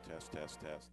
Test, test, test.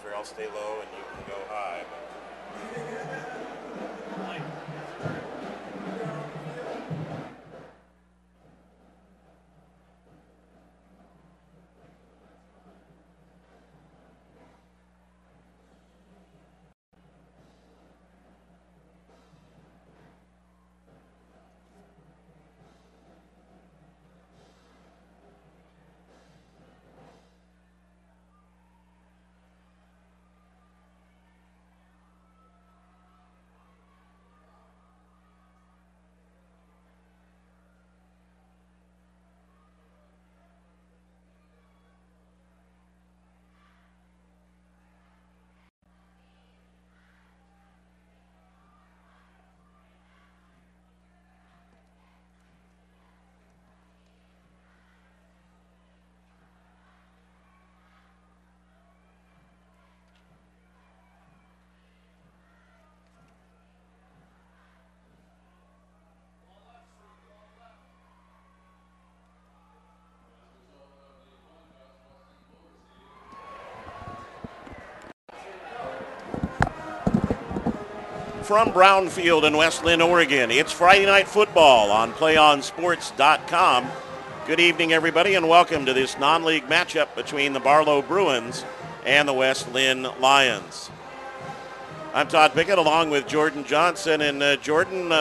after. I'll stay low and you can go high. From Brownfield in West Linn, Oregon, it's Friday Night Football on PlayOnSports.com. Good evening, everybody, and welcome to this non-league matchup between the Barlow Bruins and the West Linn Lions. I'm Todd Pickett along with Jordan Johnson. And Jordan,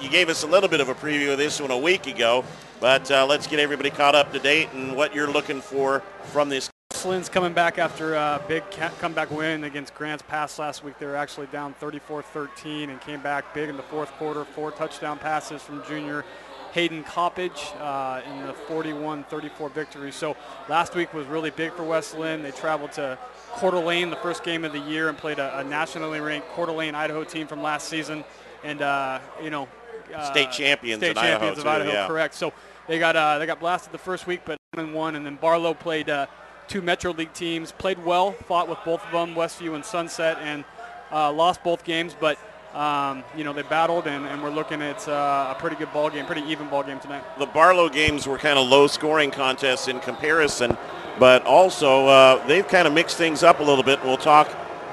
you gave us a little bit of a preview of this one a week ago, but let's get everybody caught up to date and what you're looking for from this. Lynn's coming back after a big comeback win against Grants Pass last week. They were actually down 34-13 and came back big in the fourth quarter. 4 touchdown passes from junior Hayden Coppage in the 41-34 victory. So last week was really big for West Linn. They traveled to Coeur d'Alene, the first game of the year, and played a nationally ranked Coeur d'Alene, Idaho team from last season. And, state champions of Idaho, yeah. Correct. So they got blasted the first week, but 1-1. And then Barlow played 2 Metro League teams, played well, fought with both of them, Westview and Sunset, and lost both games. But, they battled, and we're looking at a pretty good ball game, pretty even ball game tonight. The Barlow games were kind of low-scoring contests in comparison, but also they've kind of mixed things up a little bit. We'll talk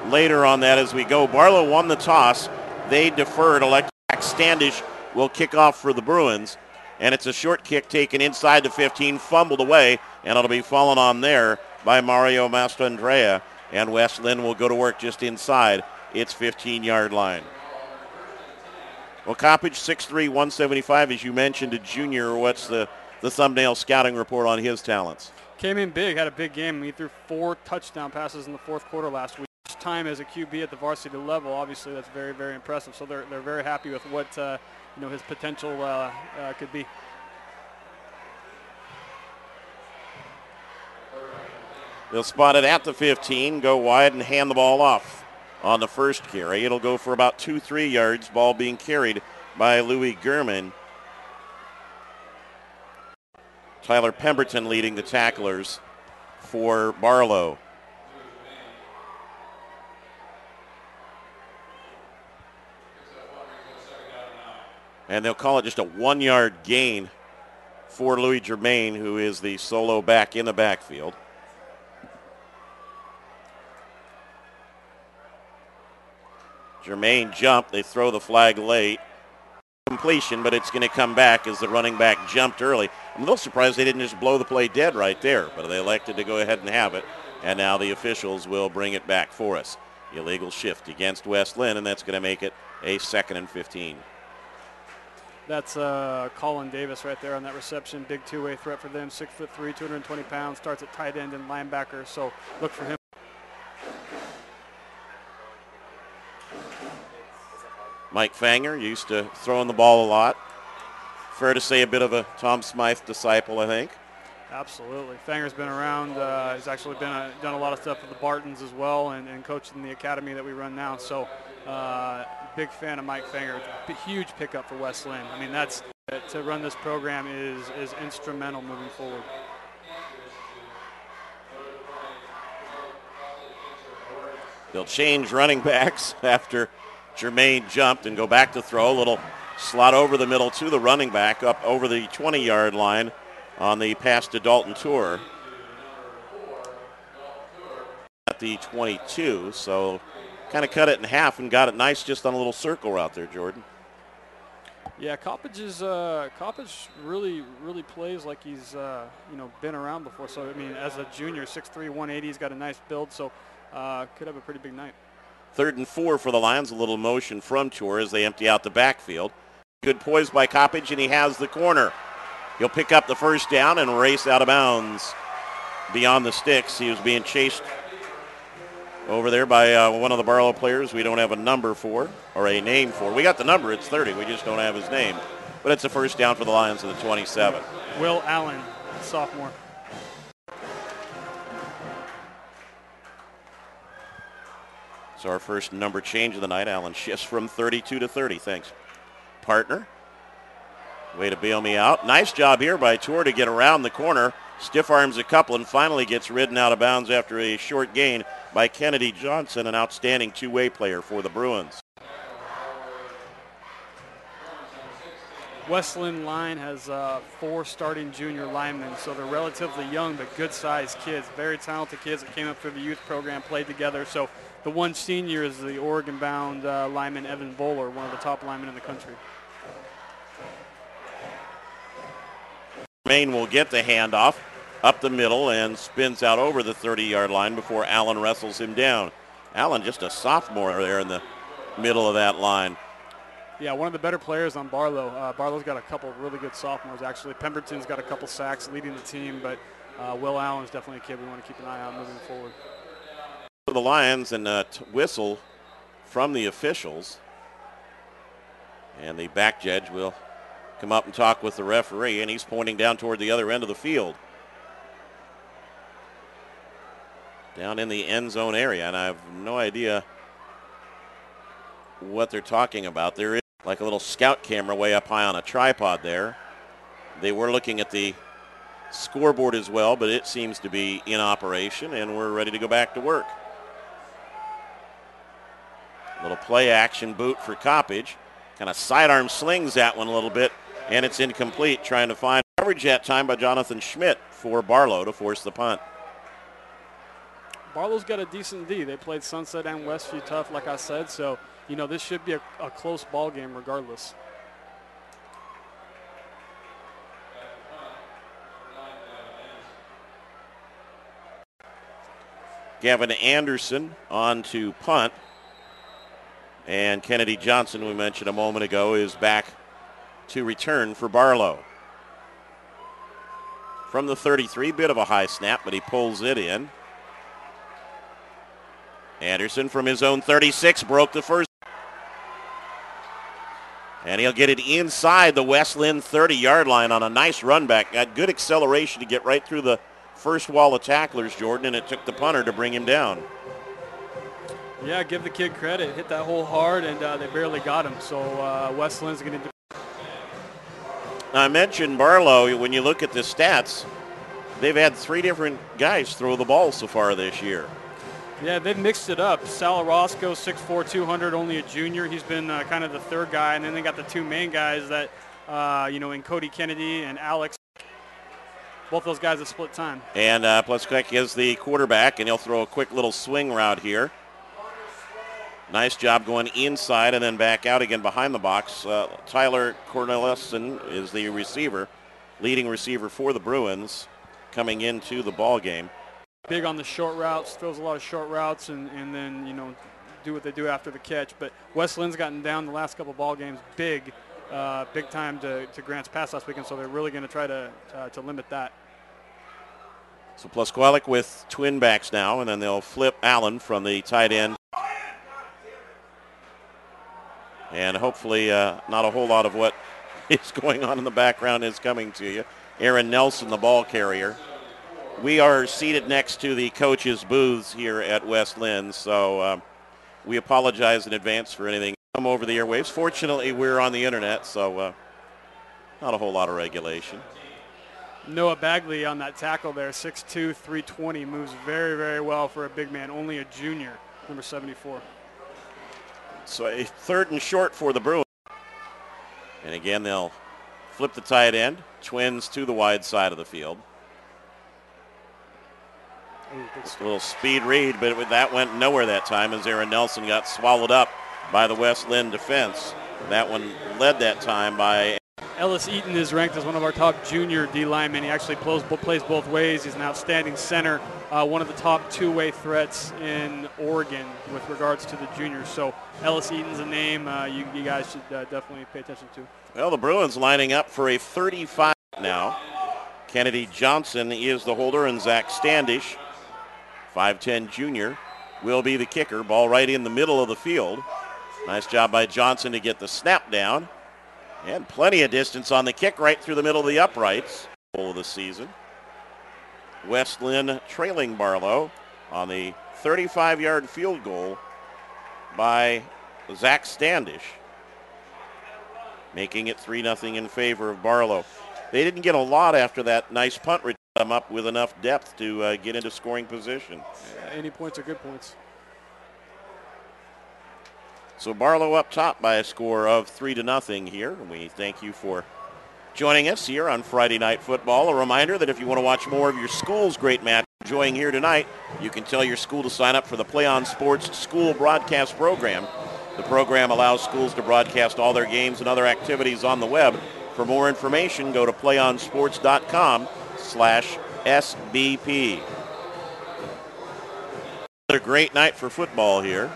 later on that as we go. Barlow won the toss. They deferred. Electric Standish will kick off for the Bruins, and it's a short kick taken inside the 15, fumbled away, and it'll be fallen on there by Mario Mastandrea, and West Linn will go to work just inside its 15-yard line. Well, Coppage, 6'3", 175, as you mentioned, a junior. What's the thumbnail scouting report on his talents? Came in big, had a big game. He threw 4 touchdown passes in the fourth quarter last week. First time as a QB at the varsity level. Obviously, that's very, very impressive. So they're very happy with what his potential could be. They'll spot it at the 15, go wide, and hand the ball off on the first carry. It'll go for about 2-3 yards, ball being carried by Louis Gurman. Tyler Pemberton leading the tacklers for Barlow. And they'll call it just a 1-yard gain for Louis Germain, who is the solo back in the backfield. Germain jumped. They throw the flag late. Completion, but it's going to come back as the running back jumped early. I'm a little surprised they didn't just blow the play dead right there, but they elected to go ahead and have it, and now the officials will bring it back for us. Illegal shift against West Linn, and that's going to make it a 2nd and 15. That's Colin Davis right there on that reception. Big two-way threat for them. 6'3", 220 pounds. Starts at tight end and linebacker, so look for him. Mike Fanger, used to throwing the ball a lot. Fair to say a bit of a Tom Smythe disciple, I think. Absolutely. Fanger's been around. He's actually done a lot of stuff with the Bartons as well and coached in the academy that we run now. So big fan of Mike Fanger. It's a huge pickup for West Linn. I mean, that's to run this program is instrumental moving forward. They'll change running backs after Germain jumped and go back to throw. A little slot over the middle to the running back up over the 20-yard line on the pass to Dalton Tour. at the 22. So kind of cut it in half and got it nice just on a little circle route there, Jordan. Yeah, Coppage really plays like he's been around before. So I mean, as a junior, 6'3", 180, he's got a nice build. So could have a pretty big night. 3rd and 4 for the Lions. A little motion from Chor as they empty out the backfield. Good poise by Coppage, and he has the corner. He'll pick up the first down and race out of bounds beyond the sticks. He was being chased over there by one of the Barlow players we don't have a number for or a name for. We got the number. It's 30. We just don't have his name. But it's a first down for the Lions at the 27. Will Allen, sophomore. So our first number change of the night. Allen shifts from 32 to 30. Thanks, partner. Way to bail me out. Nice job here by Tor to get around the corner. Stiff arms a couple and finally gets ridden out of bounds after a short gain by Kennedy Johnson, an outstanding two-way player for the Bruins. West Linn line has 4 starting junior linemen, so they're relatively young but good-sized kids, very talented kids that came up through the youth program, played together. So the one senior is the Oregon-bound lineman Evan Voller, one of the top linemen in the country. Maine will get the handoff up the middle and spins out over the 30-yard line before Allen wrestles him down. Allen just a sophomore there in the middle of that line. Yeah, one of the better players on Barlow. Barlow's got a couple of really good sophomores, actually. Pemberton's got a couple sacks leading the team, but Will Allen's definitely a kid we want to keep an eye on moving forward. For the Lions, and a whistle from the officials. And the back judge will come up and talk with the referee, and he's pointing down toward the other end of the field. Down in the end zone area, and I have no idea what they're talking about. There is like a little scout camera way up high on a tripod there. They were looking at the scoreboard as well, but it seems to be in operation, and we're ready to go back to work. Little play action boot for Coppage. Kind of sidearm slings that one a little bit, and it's incomplete, trying to find coverage that time by Jonathan Schmidt for Barlow to force the punt. Barlow's got a decent D. They played Sunset and Westview tough, like I said, so, this should be a close ball game regardless. Gavin Anderson on to punt. And Kennedy Johnson, we mentioned a moment ago, is back to return for Barlow. From the 33, bit of a high snap, but he pulls it in. Anderson from his own 36 broke the first. And he'll get it inside the West Linn 30-yard line on a nice run back. Got good acceleration to get right through the first wall of tacklers, Jordan, and it took the punter to bring him down. Yeah, give the kid credit. Hit that hole hard, and they barely got him. So West Linn's going to. I mentioned Barlow. When you look at the stats, they've had 3 different guys throw the ball so far this year. Yeah, they've mixed it up. Sal Orozco, 6'4", 200, only a junior. He's been kind of the third guy, and then they got the 2 main guys that, in Cody Kennedy and Alex. Both those guys have split time. And Pleskek is the quarterback, and he'll throw a quick little swing route here. Nice job going inside and then back out again behind the box. Tyler Cornelissen is the receiver, leading receiver for the Bruins coming into the ball game. Big on the short routes, throws a lot of short routes and then, do what they do after the catch. But West Linn's gotten down the last couple ball games big time to Grant's pass last weekend, so they're really going to try to limit that. So Plusqualic with twin backs now, and then they'll flip Allen from the tight end. And hopefully not a whole lot of what is going on in the background is coming to you. Aaron Nelson, the ball carrier. We are seated next to the coaches' booths here at West Linn, so we apologize in advance for anything come over the airwaves. Fortunately, we're on the internet, so not a whole lot of regulation. Noah Bagley on that tackle there, 6'2", 320, moves very, very well for a big man, only a junior, number 74. So a 3rd and short for the Bruins. And again, they'll flip the tight end, twins to the wide side of the field. A little speed read, but that went nowhere that time as Aaron Nelson got swallowed up by the West Linn defense. That one led that time by Ellis Eaton is ranked as one of our top junior D linemen. He actually plays both ways. He's an outstanding center, one of the top two-way threats in Oregon with regards to the juniors. So Ellis Eaton's a name you guys should definitely pay attention to. Well, the Bruins lining up for a 35 now. Kennedy Johnson is the holder, and Zach Standish, 5'10 junior, will be the kicker. Ball right in the middle of the field. Nice job by Johnson to get the snap down. And plenty of distance on the kick right through the middle of the uprights. Goal of the season. West Linn trailing Barlow on the 35-yard field goal by Zach Standish, making it 3-0 in favor of Barlow. They didn't get a lot after that nice punt return, come up with enough depth to get into scoring position. Any points are good points. So Barlow up top by a score of 3-0 here. And we thank you for joining us here on Friday Night Football. A reminder that if you want to watch more of your school's great match enjoying here tonight, you can tell your school to sign up for the PlayOn Sports School Broadcast Program. The program allows schools to broadcast all their games and other activities on the web. For more information, go to playonsports.com/SBP. Another great night for football here,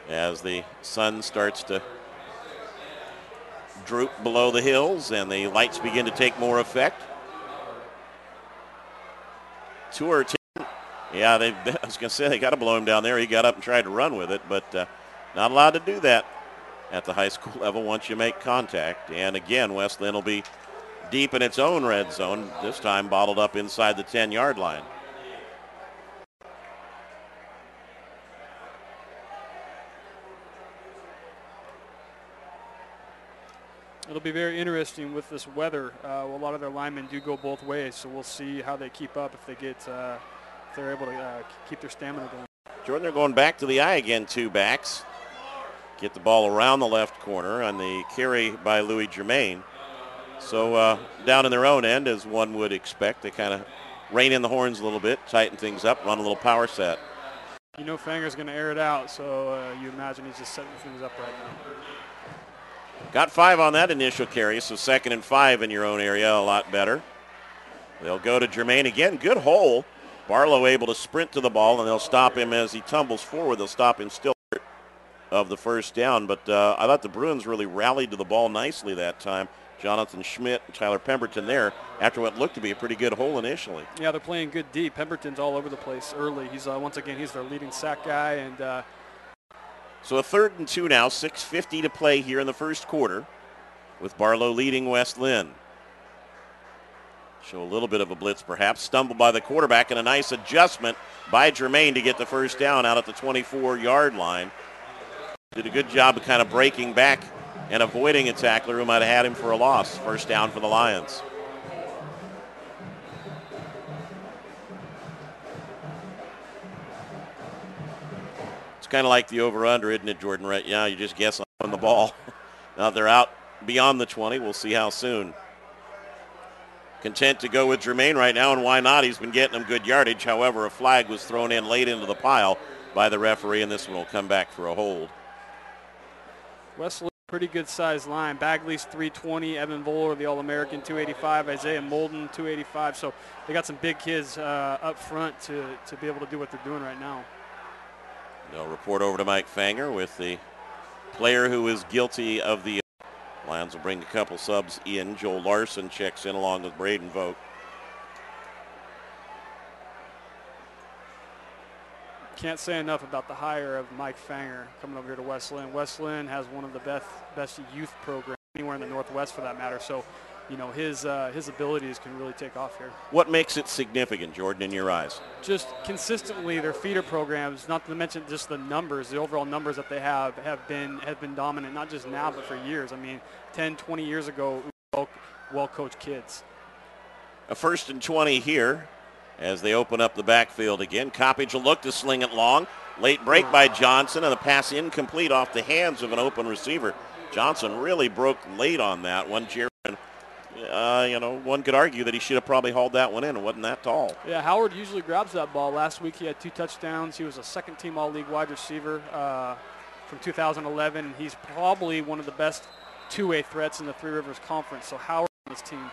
as the sun starts to droop below the hills and the lights begin to take more effect. Tour, yeah, I was going to say they got to blow him down there. He got up and tried to run with it, but not allowed to do that at the high school level once you make contact. And again, West Linn will be deep in its own red zone, this time bottled up inside the 10-yard line. It'll be very interesting with this weather. A lot of their linemen do go both ways, so we'll see how they keep up if they're able to keep their stamina going. Jordan, they're going back to the eye again, two backs. Get the ball around the left corner on the carry by Louis Germain. So down in their own end, as one would expect, they kind of rein in the horns a little bit, tighten things up, run a little power set. You know Fanger's going to air it out, so you imagine he's just setting things up right now. Got 5 on that initial carry, so 2nd and 5 in your own area, a lot better. They'll go to Germain again. Good hole. Barlow able to sprint to the ball, and they'll stop him as he tumbles forward. They'll stop him still of the first down, but I thought the Bruins really rallied to the ball nicely that time. Jonathan Schmidt and Tyler Pemberton there after what looked to be a pretty good hole initially. Yeah, they're playing good deep. Pemberton's all over the place early. He's once again, he's their leading sack guy. And so a 3rd and 2 now, 6:50 to play here in the first quarter, with Barlow leading West Linn. Show a little bit of a blitz perhaps. Stumbled by the quarterback, and a nice adjustment by Germain to get the first down out at the 24-yard line. Did a good job of kind of breaking back and avoiding a tackler who might have had him for a loss. First down for the Lions. It's kind of like the over-under, isn't it, Jordan? Right now, you just guess on the ball. Now they're out beyond the 20. We'll see how soon. Content to go with Germain right now, and why not? He's been getting them good yardage. However, a flag was thrown in late into the pile by the referee, and this one will come back for a hold. Wesley, pretty good sized line. Bagley's 320, Evan Voller, the All-American, 285, Isaiah Molden, 285. So they got some big kids up front to be able to do what they're doing right now. They'll report over to Mike Fanger with the player who is guilty of the. Lions will bring a couple subs in. Joel Larson checks in along with Braden Vogt. Can't say enough about the hire of Mike Fanger coming over here to West Linn. West Linn has one of the best youth programs anywhere in the Northwest for that matter. So, you know, his abilities can really take off here. What makes it significant, Jordan, in your eyes? Just consistently their feeder programs, not to mention just the numbers, the overall numbers that they have been dominant, not just now but for years. I mean, 10, 20 years ago, well-coached kids. A 1st and 20 here as they open up the backfield again. Coppage will look to sling it long. Late break by Johnson, and the pass incomplete off the hands of an open receiver. Johnson really broke late on that one. Jaron one could argue that he should have probably hauled that one in. It wasn't that tall. Yeah, Howard usually grabs that ball. Last week he had 2 touchdowns. He was a second-team All-League wide receiver from 2011. He's probably one of the best two-way threats in the Three Rivers Conference. So Howard on this team.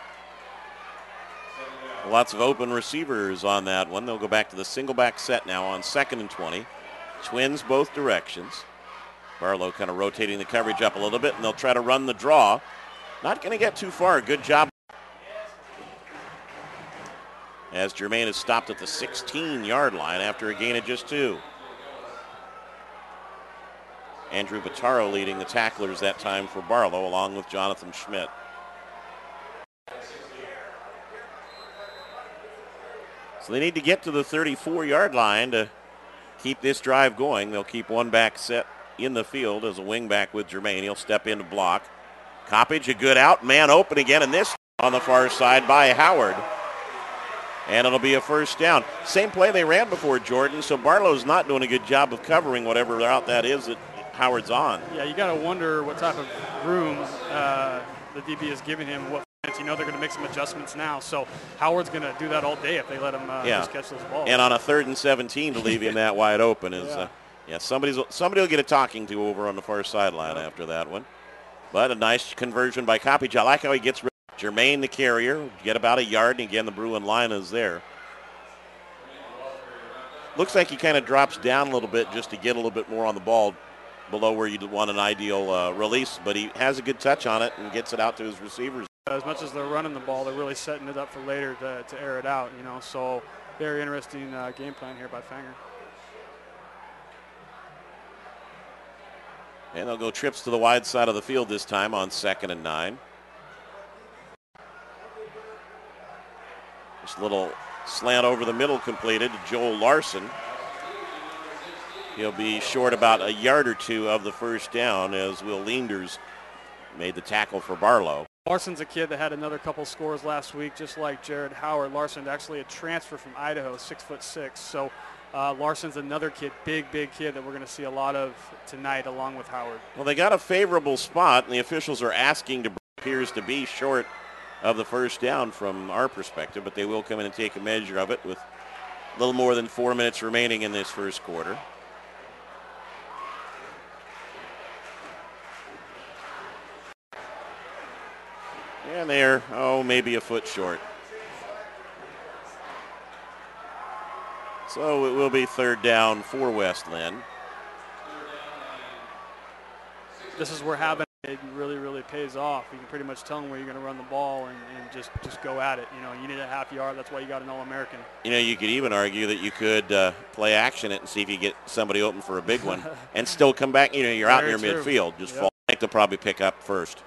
Lots of open receivers on that one. They'll go back to the single back set now on 2nd and 20. Twins both directions. Barlow kind of rotating the coverage up a little bit, and they'll try to run the draw. Not going to get too far. Good job. As Germain is stopped at the 16-yard line after a gain of just 2. Andrew Bottaro leading the tacklers that time for Barlow, along with Jonathan Schmidt. So they need to get to the 34-yard line to keep this drive going. They'll keep one back set in the field as a wing back with Germain. He'll step in to block. Coppage, a good out, man open again, and this on the far side by Howard. And it'll be a first down. Same play they ran before, Jordan, so Barlow's not doing a good job of covering whatever route that is that Howard's on. Yeah, you got to wonder what type of room the DB is giving him. They're going to make some adjustments now. So Howard's going to do that all day if they let him just catch those balls. And on a 3rd and 17 to leave him that wide open is, somebody will get a talking to over on the far sideline after that one. But a nice conversion by Coppage. I like how he gets rid of Germain, the carrier, get about a yard, and again the Bruin line is there. Looks like he kind of drops down a little bit just to get a little bit more on the ball below where you'd want an ideal release, but he has a good touch on it and gets it out to his receivers. As much as they're running the ball, they're really setting it up for later to air it out, So very interesting game plan here by Fanger. And they'll go trips to the wide side of the field this time on 2nd and 9. Just a little slant over the middle completed to Joel Larson. He'll be short about a yard or 2 of the first down as Will Leanders made the tackle for Barlow. Larson's a kid that had another couple scores last week, just like Jared Howard. Larson actually a transfer from Idaho, 6'6". So Larson's another kid, big kid that we're going to see a lot of tonight along with Howard. Well, they got a favorable spot, and the officials are asking to appears to be short of the first down from our perspective, but they will come in and take a measure of it with a little more than 4 minutes remaining in this first quarter. And they're, maybe a foot short. So it will be 3rd down for West Linn. This is where having it really pays off. You can pretty much tell them where you're going to run the ball and just go at it. You need a half yard. That's why you got an All-American. You could even argue that you could play action it and see if you get somebody open for a big one and still come back. You're out near midfield. Just fall. I think they'll probably pick up first.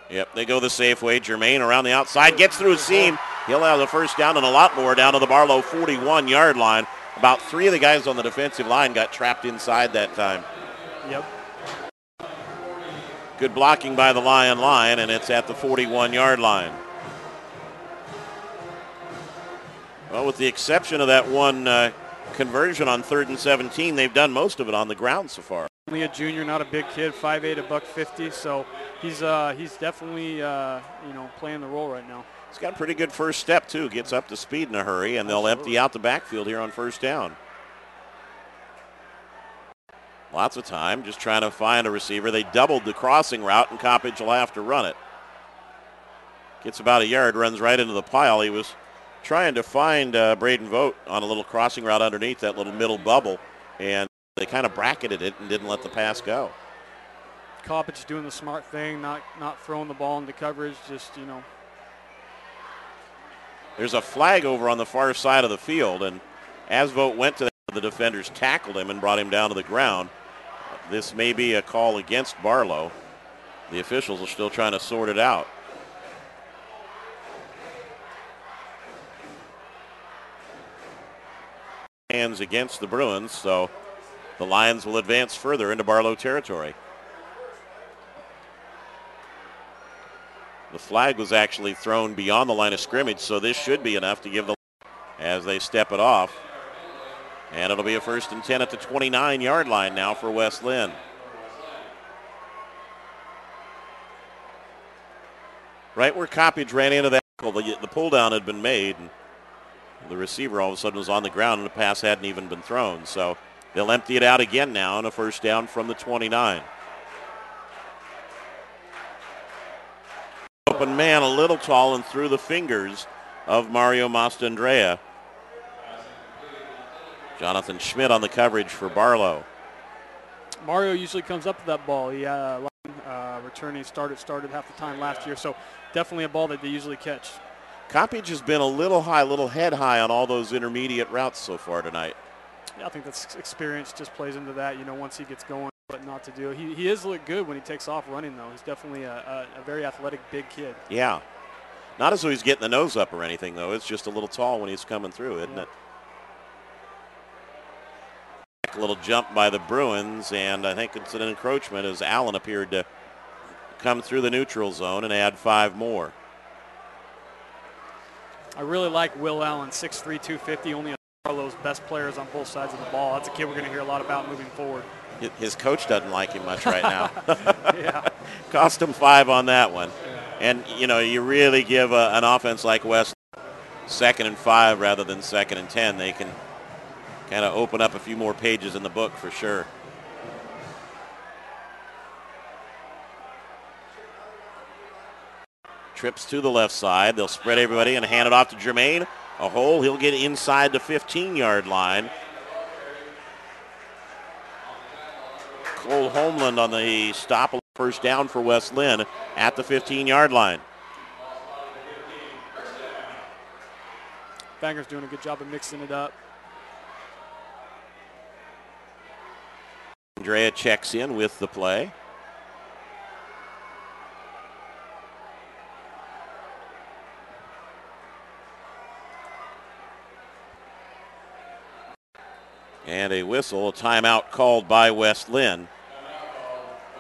Yep, they go the safe way. Germain around the outside, gets through a seam. He'll have the first down and a lot more down to the Barlow 41-yard line. About 3 of the guys on the defensive line got trapped inside that time. Yep. Good blocking by the Lion line, and it's at the 41-yard line. Well, with the exception of that one conversion on 3rd and 17, they've done most of it on the ground so far. Only a junior, not a big kid, 5'8", $150, so he's definitely playing the role right now. He's got a pretty good first step too. Gets up to speed in a hurry, and they'll empty out the backfield here on first down. Lots of time, just trying to find a receiver. They doubled the crossing route, and Coppage will have to run it. Gets about a yard, runs right into the pile. He was trying to find Braden Vogt on a little crossing route underneath that little middle bubble, and they kind of bracketed it and didn't let the pass go. Coppage doing the smart thing, not throwing the ball into coverage, There's a flag over on the far side of the field, and as Vogt went to that, the defenders tackled him and brought him down to the ground. This may be a call against Barlow. The officials are still trying to sort it out. Hands against the Bruins, so the Lions will advance further into Barlow territory. The flag was actually thrown beyond the line of scrimmage, so this should be enough to give the as they step it off. And it'll be a 1st and 10 at the 29-yard line now for West Linn. Right where Coppage ran into that, the pull down had been made, and the receiver all of a sudden was on the ground, and the pass hadn't even been thrown. So they'll empty it out again now, and a first down from the 29. Open man a little tall and through the fingers of Mario Mastandrea. Jonathan Schmidt on the coverage for Barlow. Mario usually comes up to that ball. He returning started half the time last year, so definitely a ball that they usually catch. Coppage has been a little high, little head high on all those intermediate routes so far tonight. Yeah, I think that's experience just plays into that, once he gets going, what not to do. He is look good when he takes off running, though. He's definitely a very athletic, big kid. Yeah. Not as though he's getting the nose up or anything, though. It's just a little tall when he's coming through, isn't it? A little jump by the Bruins, and I think it's an encroachment as Allen appeared to come through the neutral zone and add 5 more. I really like Will Allen, 6'3", 250, only Barlow's best players on both sides of the ball. That's a kid we're going to hear a lot about moving forward. His coach doesn't like him much right now. Yeah. Cost him 5 on that one. Yeah. And, you really give an offense like West 2nd and 5 rather than 2nd and 10. They can kind of open up a few more pages in the book for sure. Trips to the left side. They'll spread everybody and hand it off to Jermaine. A hole. He'll get inside the 15-yard line. Cole Homeland on the stop, first down for West Linn at the 15-yard line. Banger's doing a good job of mixing it up. Andrea checks in with the play. And a whistle, a timeout called by West Linn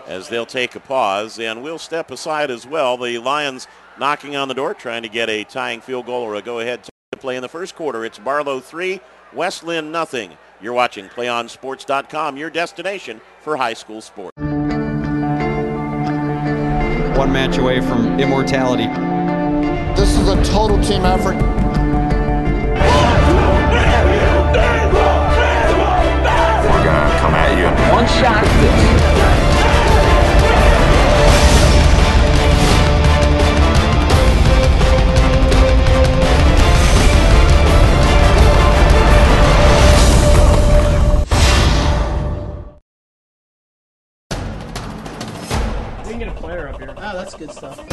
as they'll take a pause, and we'll step aside as well. The Lions knocking on the door, trying to get a tying field goal or a go-ahead to play in the first quarter. It's Barlow 3, West Linn nothing. You're watching PlayOnSports.com, your destination for high school sports. One match away from immortality. This is a total team effort. We're gonna come at you. One shot at this. We can get a player up here. Oh, that's good stuff. All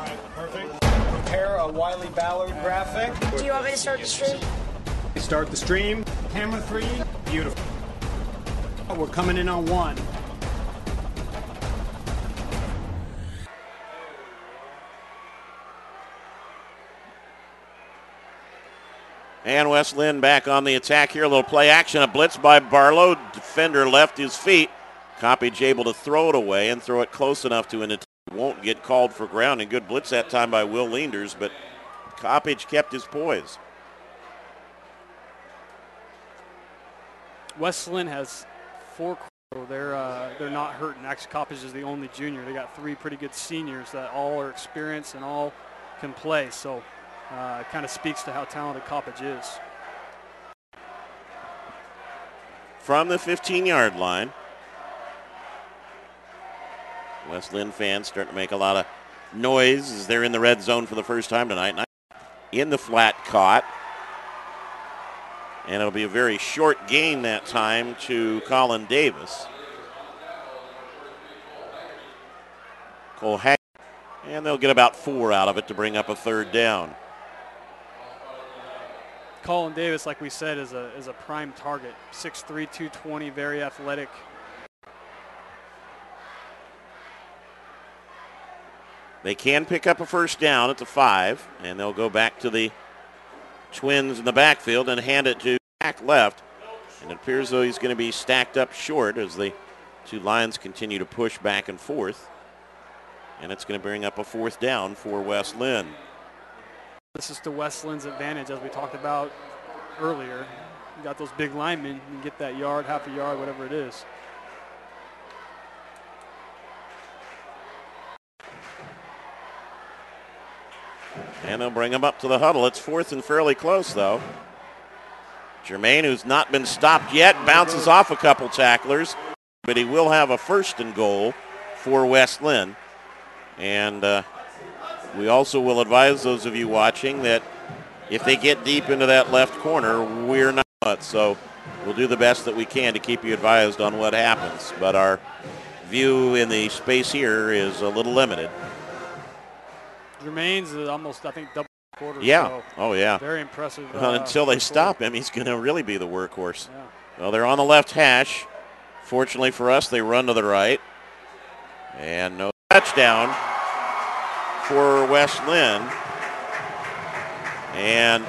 right, perfect. Prepare a Wiley Ballard graphic. Do you want me to start the stream? Start the stream. Camera 3. Beautiful. We're coming in on 1. And West Linn back on the attack here. A little play action, a blitz by Barlow. Defender left his feet. Coppage able to throw it away and throw it close enough to an attack. Won't get called for grounding. Good blitz that time by Will Leanders, but Coppage kept his poise. West Linn has 4 they're not hurting. Actually, Coppage is the only junior. They got 3 pretty good seniors that all are experienced and all can play. So it kind of speaks to how talented Coppage is. From the 15-yard line, West Linn fans starting to make a lot of noise as they're in the red zone for the first time tonight. In the flat caught. And it'll be a very short gain that time to Colin Davis. Cole Hack, and they'll get about 4 out of it to bring up a 3rd down. Colin Davis, like we said, is a prime target. 6'3", 220, very athletic. They can pick up a first down at the 5, and they'll go back to the Twins in the backfield and hand it to back left. And it appears though he's going to be stacked up short as the 2 Lions continue to push back and forth. And it's going to bring up a 4th down for West Linn. This is to West Linn's advantage, as we talked about earlier. You got those big linemen, you can get that yard, half a yard, whatever it is. And they'll bring him up to the huddle. It's fourth and fairly close, though. Jermaine, who's not been stopped yet, bounces off a couple tacklers, but he will have a first and goal for West Linn. And we also will advise those of you watching that if they get deep into that left corner, we're not. So we'll do the best that we can to keep you advised on what happens. But our view in the space here is a little limited. Jermaine's almost, I think, double quarter. Yeah. So Oh, yeah. very impressive. Well, until they stop him, he's going to really be the workhorse. Yeah. Well, they're on the left hash. Fortunately for us, they run to the right. And no touchdown for West Linn. And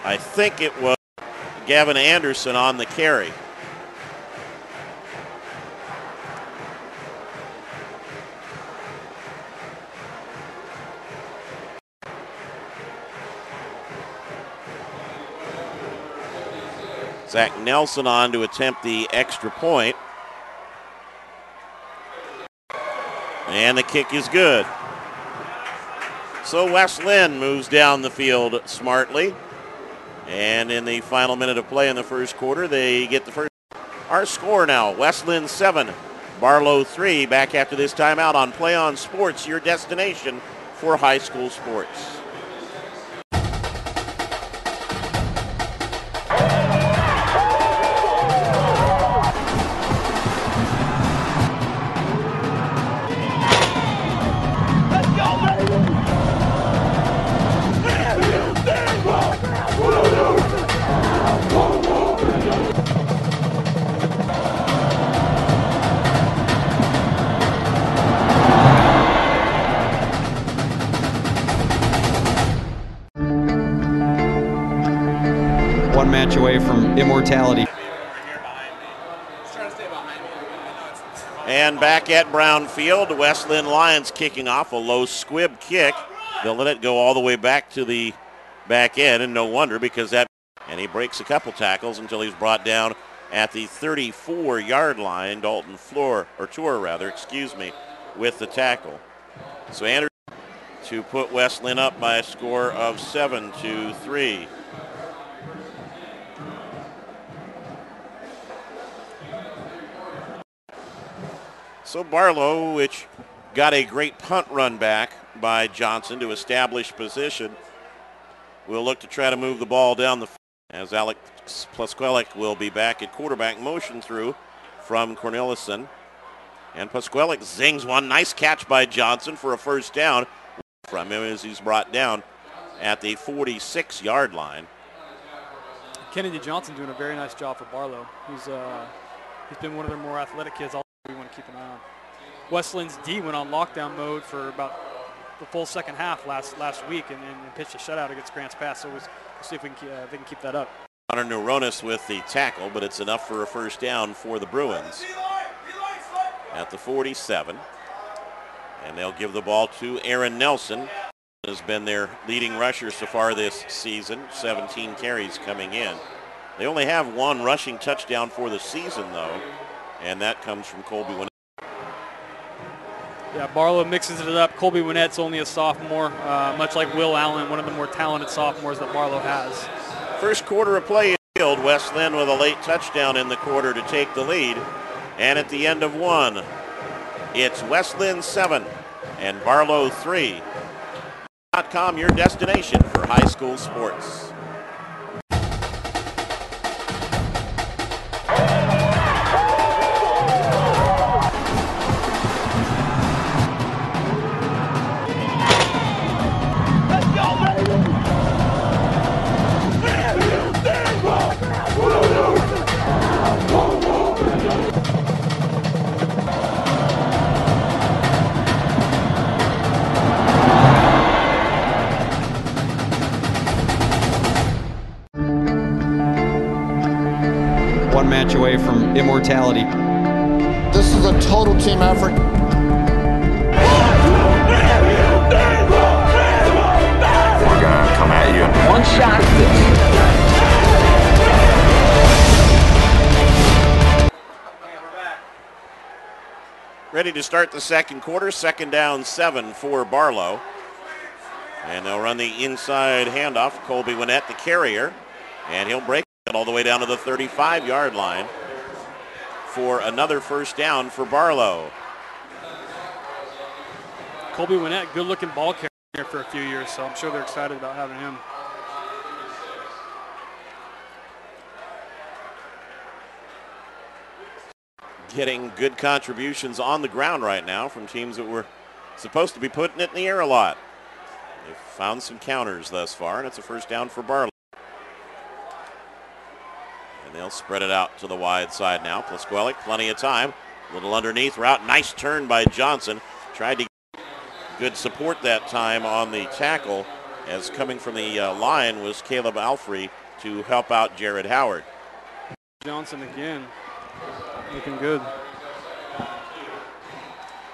I think it was Gavin Anderson on the carry. Zach Nelson on to attempt the extra point. And the kick is good. So West Linn moves down the field smartly. And in the final minute of play in the first quarter, they get the first. Our score now, West Linn 7, Barlow 3. Back after this timeout on PlayOn Sports, your destination for high school sports. One match away from immortality. And back at Brown Field, the West Linn Lions kicking off a low squib kick. They'll let it go all the way back to the back end, and no wonder because that. And he breaks a couple tackles until he's brought down at the 34-yard line. Dalton Tour, with the tackle. So Anderson to put West Linn up by a score of 7-3. So Barlow, which got a great punt run back by Johnson to establish position, will look to try to move the ball down the field as Alex Plasquelic will be back at quarterback, motion through from Cornelison. And Plasquelic zings one. Nice catch by Johnson for a first down from him as he's brought down at the 46-yard line. Kennedy Johnson doing a very nice job for Barlow. He's been one of their more athletic kids. We want to keep an eye on. West Linn's D went on lockdown mode for about the full second half last week and pitched a shutout against Grants Pass. So we'll see if they can keep that up. Connor Neuronis with the tackle, but it's enough for a first down for the Bruins at the 47. And they'll give the ball to Aaron Nelson, who has been their leading rusher so far this season, 17 carries coming in. They only have one rushing touchdown for the season, though, and that comes from Colby Winnett. Yeah, Barlow mixes it up. Colby Winnett's only a sophomore, much like Will Allen, one of the more talented sophomores that Barlow has. First quarter of play in the field, West Linn with a late touchdown in the quarter to take the lead. And at the end of one, it's West Linn 7 and Barlow 3. .com, your destination for high school sports. One match away from immortality. This is a total team effort. We're gonna come at you. One shot at this. Ready to start the second quarter. Second down 7 for Barlow. And they'll run the inside handoff. Colby Winnett, the carrier. And he'll break it all the way down to the 35-yard line for another first down for Barlow. Colby Winnett, good-looking ball carrier for a few years, so I'm sure they're excited about having him. Getting good contributions on the ground right now from teams that were supposed to be putting it in the air a lot. They've found some counters thus far, and it's a first down for Barlow. And they'll spread it out to the wide side now. Plasquelic, plenty of time. Little underneath route. Nice turn by Johnson. Tried to get good support that time on the tackle, as coming from the line was Caleb Alfrey to help out Jared Howard. Johnson again. Looking good. A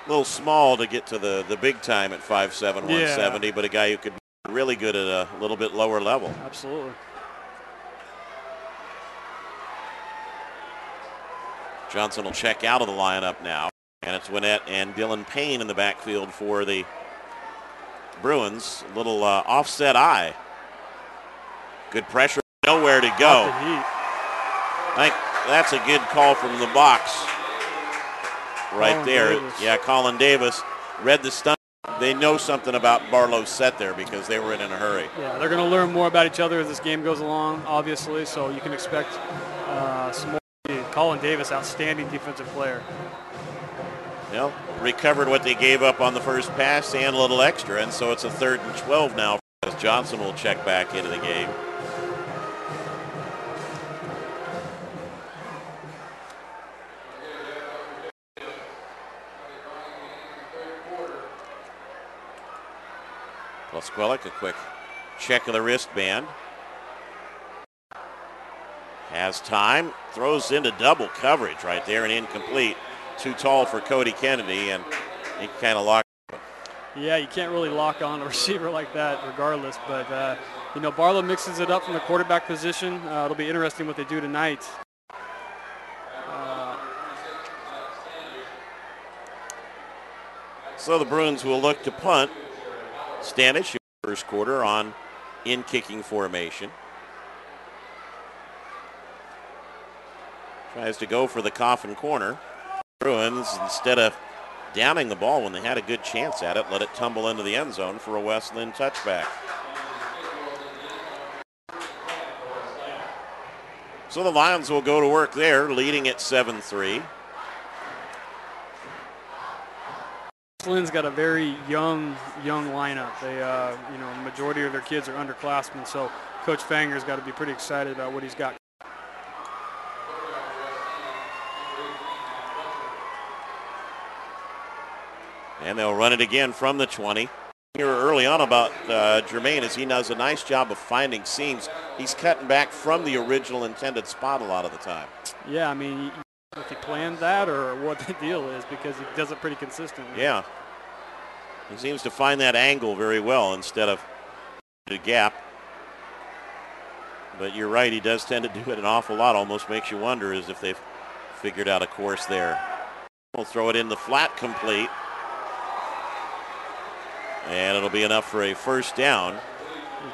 little small to get to the big time at 5'7", 170, but a guy who could be really good at a little bit lower level. Absolutely. Johnson will check out of the lineup now, and it's Winnett and Dylan Payne in the backfield for the Bruins. A little offset eye. Good pressure, nowhere to go. I think that's a good call from the box right Colin there. Davis. Yeah, Colin Davis read the stunt. They know something about Barlow's set there because they were in a hurry. Yeah, they're going to learn more about each other as this game goes along, obviously, so you can expect some more. Colin Davis, outstanding defensive player. Well, recovered what they gave up on the first pass and a little extra, and so it's a 3rd and 12 now as Johnson will check back into the game. Plasquelic, a quick check of the wristband. Has time, throws into double coverage right there and incomplete. Too tall for Cody Kennedy, and he kind of locked. Yeah, you can't really lock on a receiver like that regardless, but you know, Barlow mixes it up from the quarterback position. It'll be interesting what they do tonight. So the Bruins will look to punt. Stanish, first quarter on in kicking formation. Tries to go for the coffin corner. Bruins, instead of downing the ball when they had a good chance at it, let it tumble into the end zone for a West Linn touchback. So the Lions will go to work there, leading at 7-3. Lynn's got a very young lineup. They, you know, the majority of their kids are underclassmen, so Coach Fanger's got to be pretty excited about what he's got. And they'll run it again from the 20. Here early on about Jermaine, as he does a nice job of finding seams. He's cutting back from the original intended spot a lot of the time. Yeah, I mean, if he planned that or what the deal is, because he does it pretty consistently. Yeah. He seems to find that angle very well instead of the gap. But you're right, he does tend to do it an awful lot. Almost makes you wonder as if they've figured out a course there. We'll throw it in the flat, complete. And it'll be enough for a first down.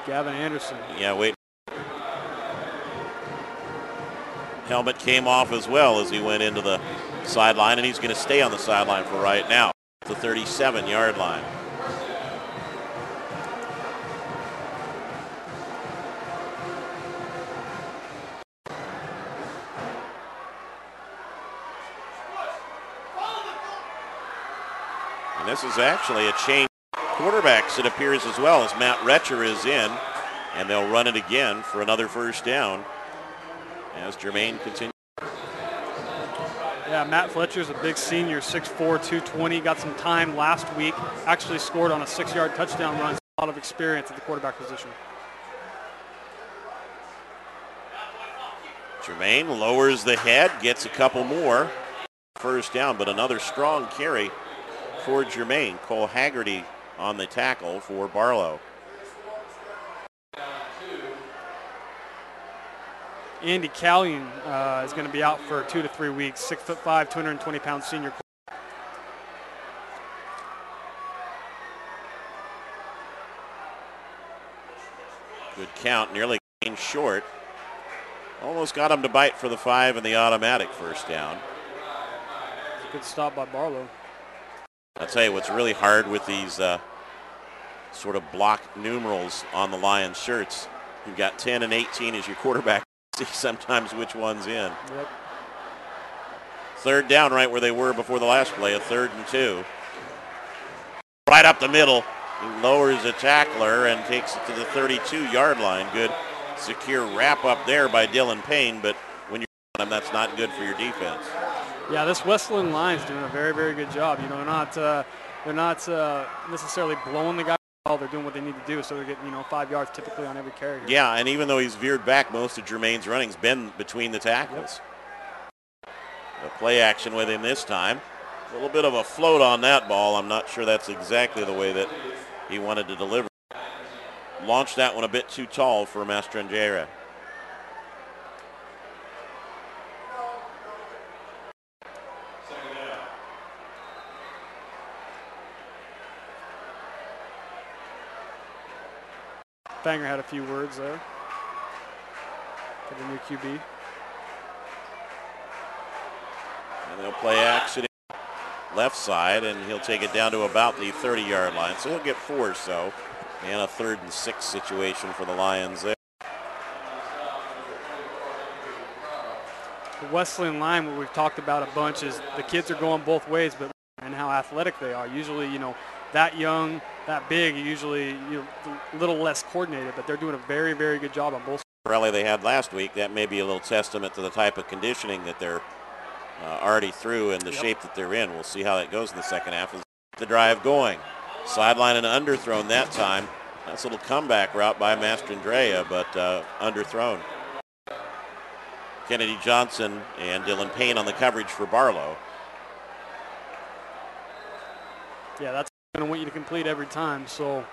Gavin Anderson. Yeah, wait. Helmet came off as well as he went into the sideline, and he's going to stay on the sideline for right now. The 37-yard line. And this is actually a change. Quarterbacks, it appears, as well, as Matt Retcher is in, and they'll run it again for another first down as Jermaine continues. Yeah, Matt Fletcher's a big senior, 6'4", 220, got some time last week, actually scored on a 6-yard touchdown run, a lot of experience at the quarterback position. Jermaine lowers the head, gets a couple more. First down, but another strong carry for Jermaine. Cole Haggerty on the tackle for Barlow. Andy Callion is going to be out for 2 to 3 weeks. 6'5", 220-pound senior. count, nearly came short. Almost got him to bite for the 5 and the automatic first down. Good stop by Barlow. I'll tell you what's really hard with these sort of block numerals on the Lions shirts. You've got 10 and 18 as your quarterback. See sometimes which one's in. Yep. Third down right where they were before the last play, a 3rd and 2. Right up the middle. He lowers a tackler and takes it to the 32-yard line. Good secure wrap up there by Dylan Payne, but when you're on him, that's not good for your defense. Yeah, this West Linn line's doing a very, very good job. You know, they're not necessarily blowing the guy out. They're doing what they need to do, so they're getting 5 yards typically on every carry. Here. Yeah, and even though he's veered back, most of Jermaine's running's been between the tackles. Yep. The play action with him this time. A little bit of a float on that ball. I'm not sure that's exactly the way that he wanted to deliver. Launched that one a bit too tall for Mastranjera. Fanger had a few words there for the new QB. And they'll play action left side, and he'll take it down to about the 30-yard line. So he'll get 4 or so. And a 3rd and 6 situation for the Lions there. The West Linn line, what we've talked about a bunch, is the kids are going both ways, but and how athletic they are. Usually, that young, that big, usually a little less coordinated, but they're doing a very, very good job on both. Rally they had last week, that may be a little testament to the type of conditioning that they're already through and the shape that they're in. We'll see how that goes in the second half. The drive going. Sideline and underthrown that time. That's a little comeback route by Mastrandrea, but underthrown. Kennedy Johnson and Dylan Payne on the coverage for Barlow. Yeah, that's going to want you to complete every time, so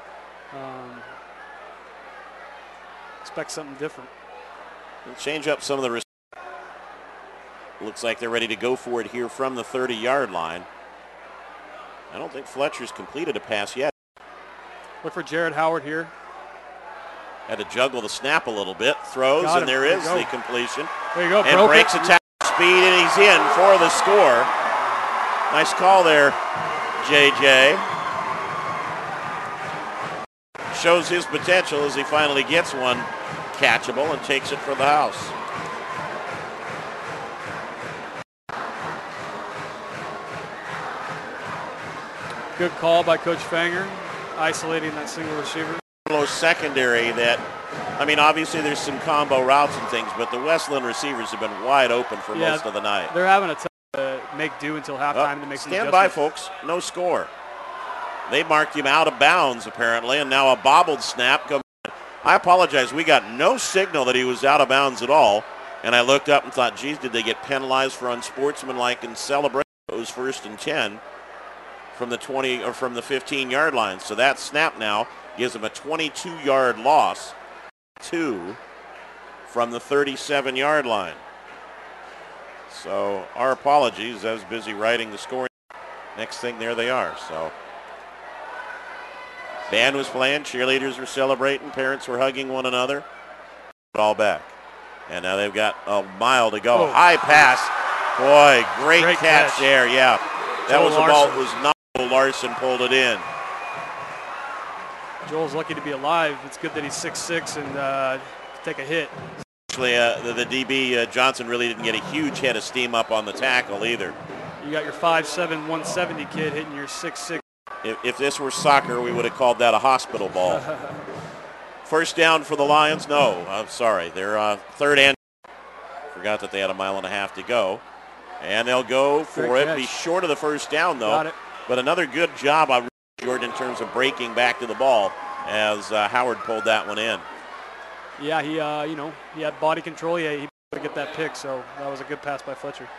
expect something different. We'll change up some of the. Looks like they're ready to go for it here from the 30-yard line. I don't think Fletcher's completed a pass yet. Look for Jared Howard here. Had to juggle the snap a little bit. Throws, and there is the completion. There you go. And breaks attack speed, and he's in for the score. Nice call there, JJ. Shows his potential as he finally gets one catchable and takes it for the house. Good call by Coach Fanger, isolating that single receiver. Secondary that, obviously there's some combo routes and things, but the West Linn receivers have been wide open for most of the night. They're having a tough to make do until halftime to make some adjustments. Stand by, folks. No score. They marked him out of bounds, apparently, and now a bobbled snap. I apologize. We got no signal that he was out of bounds at all, and I looked up and thought, geez, did they get penalized for unsportsmanlike and celebrate? It was 1st and 10 from the 20 or from the 15-yard line. So that snap now gives them a 22-yard loss, 2 from the 37-yard line. So our apologies. I was busy writing the scoring. Next thing, there they are. So band was playing, cheerleaders were celebrating, parents were hugging one another. All back. And now they've got a mile to go. High pass. Boy, great catch there. Yeah, that was a ball that was not. Larson pulled it in. Joel's lucky to be alive. It's good that he's 6'6" and take a hit. Actually, the DB, Johnson, really didn't get a huge head of steam up on the tackle either. You got your 5'7", 170 kid hitting your 6'6". If this were soccer, we would have called that a hospital ball. First down for the Lions? No, I'm sorry. They're 3rd and. Forgot that they had a mile and a half to go. And they'll go for it. Be short of the first down, though. Got it. But another good job by Jordan in terms of breaking back to the ball as Howard pulled that one in. Yeah, he had body control. Yeah, he could get that pick, so that was a good pass by Fletcher.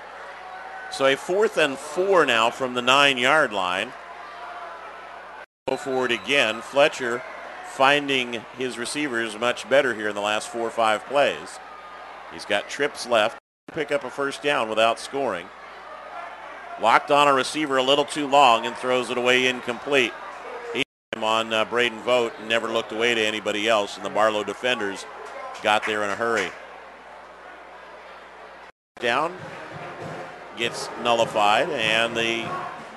So a 4th and 4 now from the 9-yard line. Go forward again. Fletcher finding his receivers much better here in the last 4 or 5 plays. He's got trips left. Pick up a first down without scoring. Locked on a receiver a little too long and throws it away incomplete. He on Braden Vogt and never looked away to anybody else, and the Barlow defenders got there in a hurry. Down gets nullified, and the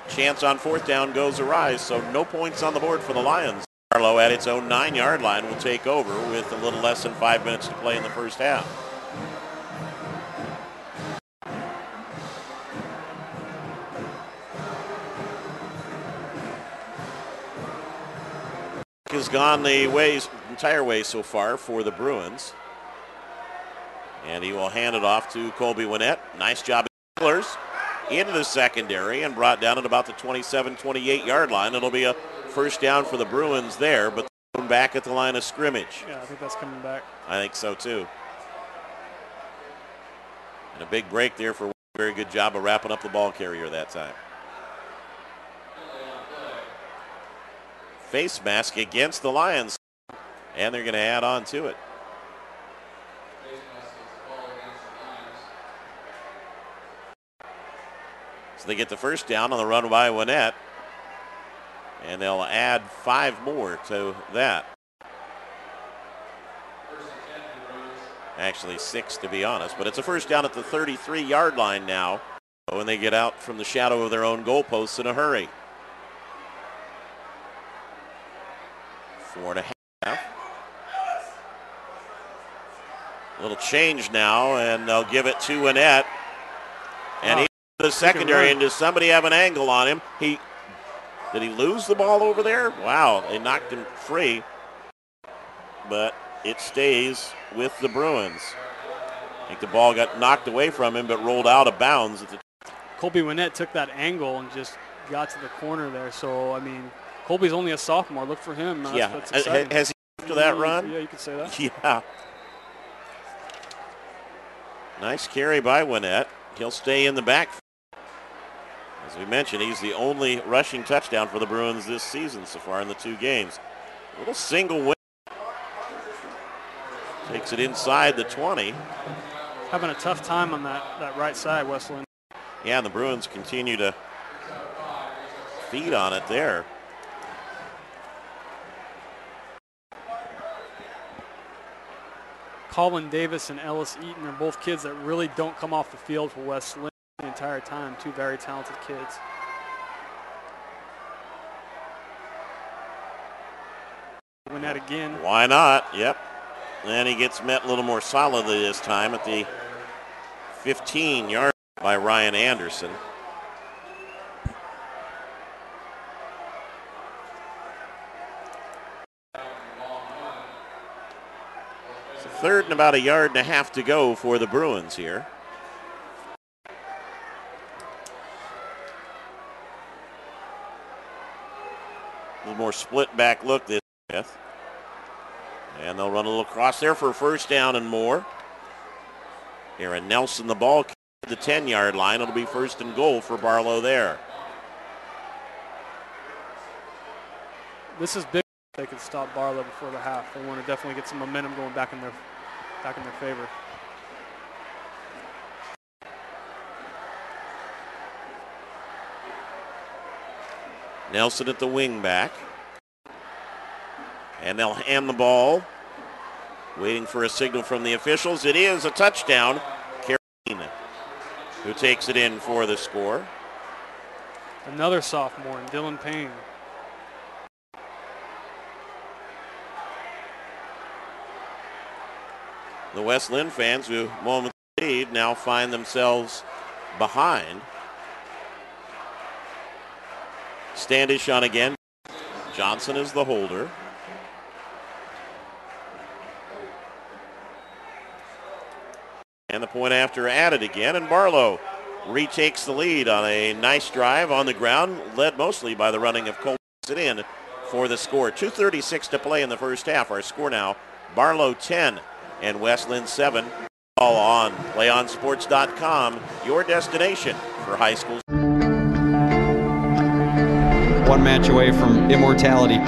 chance on fourth down goes awry, so no points on the board for the Lions. Barlow at its own 9-yard line will take over with a little less than 5 minutes to play in the first half. Has gone the entire way so far for the Bruins. And he will hand it off to Colby Winnett. Nice job into the secondary and brought down at about the 27-28 yard line. It'll be a first down for the Bruins there, but back at the line of scrimmage. Yeah, I think that's coming back. I think so too. And a big break there for a very good job of wrapping up the ball carrier that time. Face mask against the Lions, and they're going to add on to it. So they get the first down on the run by Winnett, and they'll add 5 more to that. Actually 6 to be honest, but it's a first down at the 33-yard line now when they get out from the shadow of their own goalposts in a hurry. 4.5. A little change now, and they'll give it to Winnett. And he the secondary, and does somebody have an angle on him? Did he lose the ball over there? Wow, they knocked him free. But it stays with the Bruins. I think the ball got knocked away from him, but rolled out of bounds. Colby Winnett took that angle and just got to the corner there. So, I mean, Colby's only a sophomore. Look for him. That's exciting. Has he after that run? Yeah, you could say that. Yeah. Nice carry by Winnett. He'll stay in the backfield. As we mentioned, he's the only rushing touchdown for the Bruins this season so far in the 2 games. A little single win. Takes it inside the 20. Having a tough time on that right side, Westland. Yeah, and the Bruins continue to feed on it there. Colin Davis and Ellis Eaton are both kids that really don't come off the field for West Linn the entire time. 2 very talented kids. Winnett again. Why not? Yep. And he gets met a little more solidly this time at the 15-yard by Ryan Anderson. It's a 3rd and about 1.5 yards to go for the Bruins here. A little more split back look this fifth. And they'll run a little cross there for a first down and more. Aaron Nelson, the ball at the 10-yard line. It'll be 1st and goal for Barlow there. This is big. They could stop Barlow before the half. They want to definitely get some momentum going back in their favor. Nelson at the wing back. And they'll hand the ball. Waiting for a signal from the officials. It is a touchdown. Carolina, who takes it in for the score. Another sophomore, Dylan Payne. The West Linn fans, who momentarily lead, now find themselves behind. Standish on again. Johnson is the holder. And the point after added again, and Barlow retakes the lead on a nice drive on the ground, led mostly by the running of Cole in for the score. 2:36 to play in the first half. Our score now, Barlow 10 and West Linn 7. All on PlayOnSports.com, your destination for high school. 1 match away from immortality.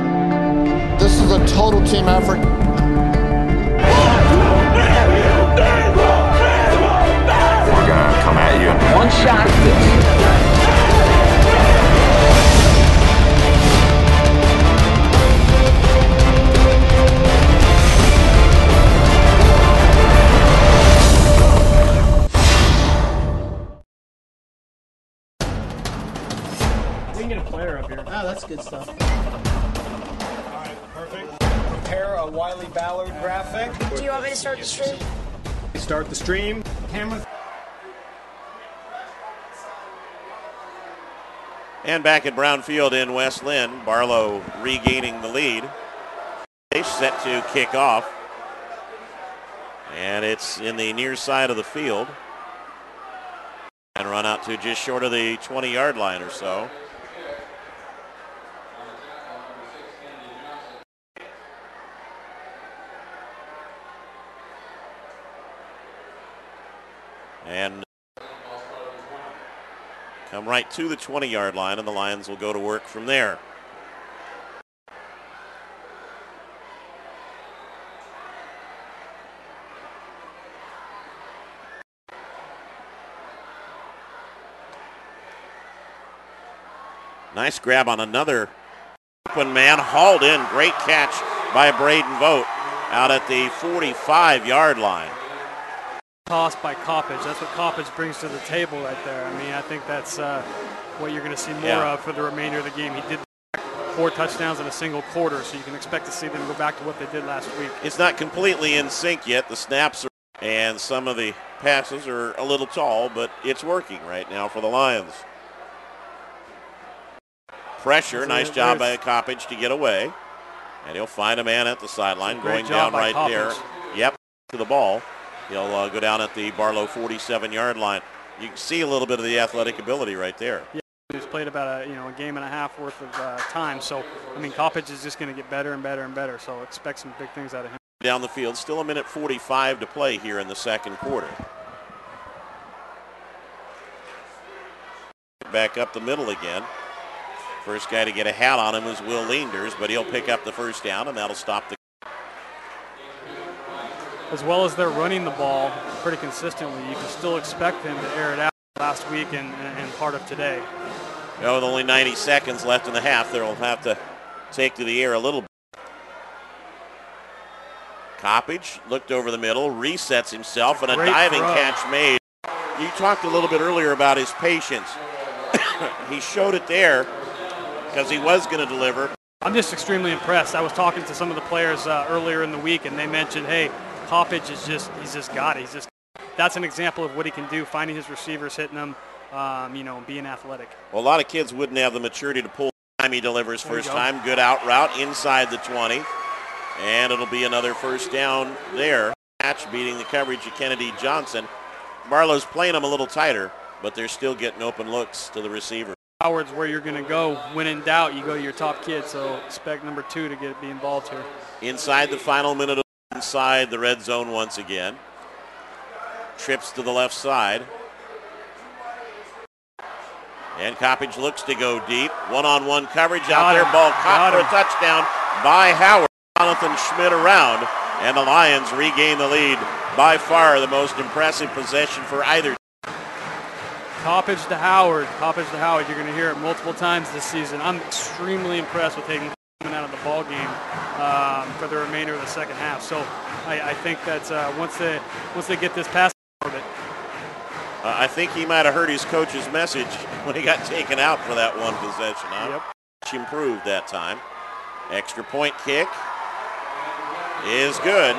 This is a total team effort. We're gonna come at you. One shot at this. player up here. Oh, that's good stuff. All right, perfect. Prepare a Wiley Ballard graphic. Do you want me to start the stream? Start the stream. Camera. And back at Brown Field in West Linn, Barlow regaining the lead. They set to kick off. And it's in the near side of the field. And run out to just short of the 20-yard line or so. And come right to the 20-yard line, and the Lions will go to work from there. Nice grab on another open man, hauled in. Great catch by Braden Vogt out at the 45-yard line. Tossed by Coppage. That's what Coppage brings to the table right there. I mean, I think that's what you're going to see more of for the remainder of the game. He did 4 touchdowns in a single quarter, so you can expect to see them go back to what they did last week. It's not completely in sync yet. The snaps are, and some of the passes are a little tall, but it's working right now for the Lions. Pressure, nice job by Coppage to get away. And he'll find a man at the sideline going down right there. Yep, to the ball. He'll go down at the Barlow 47-yard line. You can see a little bit of the athletic ability right there. Yeah, he's played about a game and a half worth of time. So, I mean, Coppage is just going to get better and better and better. So expect some big things out of him. Down the field, still 1:45 to play here in the second quarter. Back up the middle again. First guy to get a hat on him is Will Leanders, but he'll pick up the first down, and that'll stop the. As well as they're running the ball pretty consistently, you can still expect them to air it out last week and part of today. Well, with only 90 seconds left in the half, they'll have to take to the air a little bit. Coppage looked over the middle, resets himself, and a diving catch made. You talked a little bit earlier about his patience. He showed it there because he was going to deliver. I'm just extremely impressed. I was talking to some of the players earlier in the week, and they mentioned, hey, Coppage is he's just got it. That's an example of what he can do, finding his receivers, hitting them, being athletic. Well, a lot of kids wouldn't have the maturity to pull the time he delivers first time. Good out route inside the 20. And it'll be another first down there. Catch beating the coverage of Kennedy Johnson. Barlow's playing them a little tighter, but they're still getting open looks to the receiver. Howard's where you're going to go. When in doubt, you go to your top kid, so expect number 2 to be involved here. Inside the final minute of inside the red zone once again. Trips to the left side. And Coppage looks to go deep. One-on-one coverage out there. Ball caught for a touchdown by Howard. Jonathan Schmidt around, and the Lions regain the lead. By far the most impressive possession for either. Coppage to Howard. You're going to hear it multiple times this season. I'm extremely impressed with Hayden coming out of the ball game for the remainder of the second half. So I think that once they get this past orbit. I think he might have heard his coach's message when he got taken out for that one possession. Yep. Much improved that time. Extra point kick is good.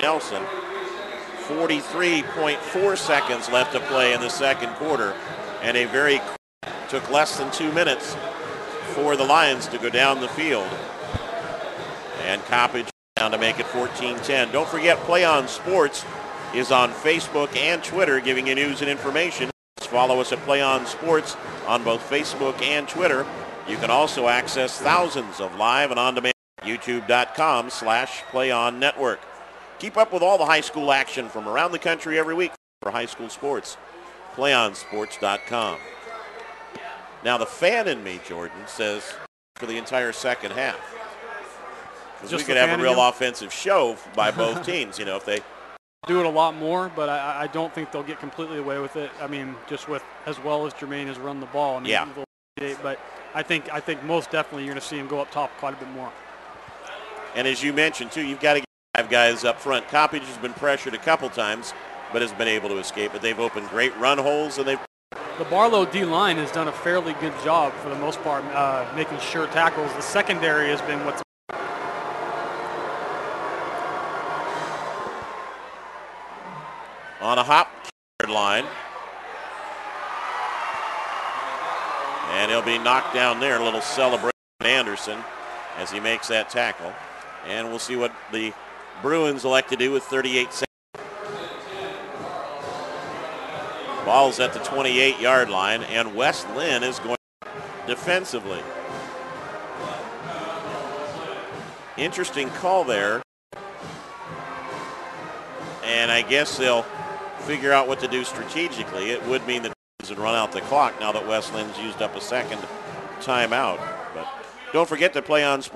Nelson. 43.4 seconds left to play in the second quarter, and took less than 2 minutes for the Lions to go down the field. And Coppage down to make it 14-10. Don't forget, PlayOn Sports is on Facebook and Twitter giving you news and information. Follow us at PlayOn Sports on both Facebook and Twitter. You can also access thousands of live and on-demand youtube.com/PlayOn Network. Keep up with all the high school action from around the country every week for high school sports. PlayOnSports.com. Now the fan in me, Jordan, says for the entire second half. Because we could have a real offensive show by both teams, if they do it a lot more, but I don't think they'll get completely away with it. I mean, just with as well as Jermaine has run the ball. I mean, yeah. But I think most definitely you're going to see him go up top quite a bit more. And as you mentioned, too, you've got to get 5 guys up front. Coppage has been pressured a couple times, but has been able to escape. But they've opened great run holes, and they've The Barlow D-line has done a fairly good job for the most part, making sure tackles. The secondary has been what's on a hop line. And he'll be knocked down there. A little celebration Anderson as he makes that tackle. And we'll see what the Bruins elect to do with 38 seconds. Ball's at the 28-yard line, and Wes Linn is going defensively. Interesting call there. And I guess they'll figure out what to do strategically. It would mean that they would run out the clock now that Wes Linn's used up a second timeout. But don't forget to PlayOn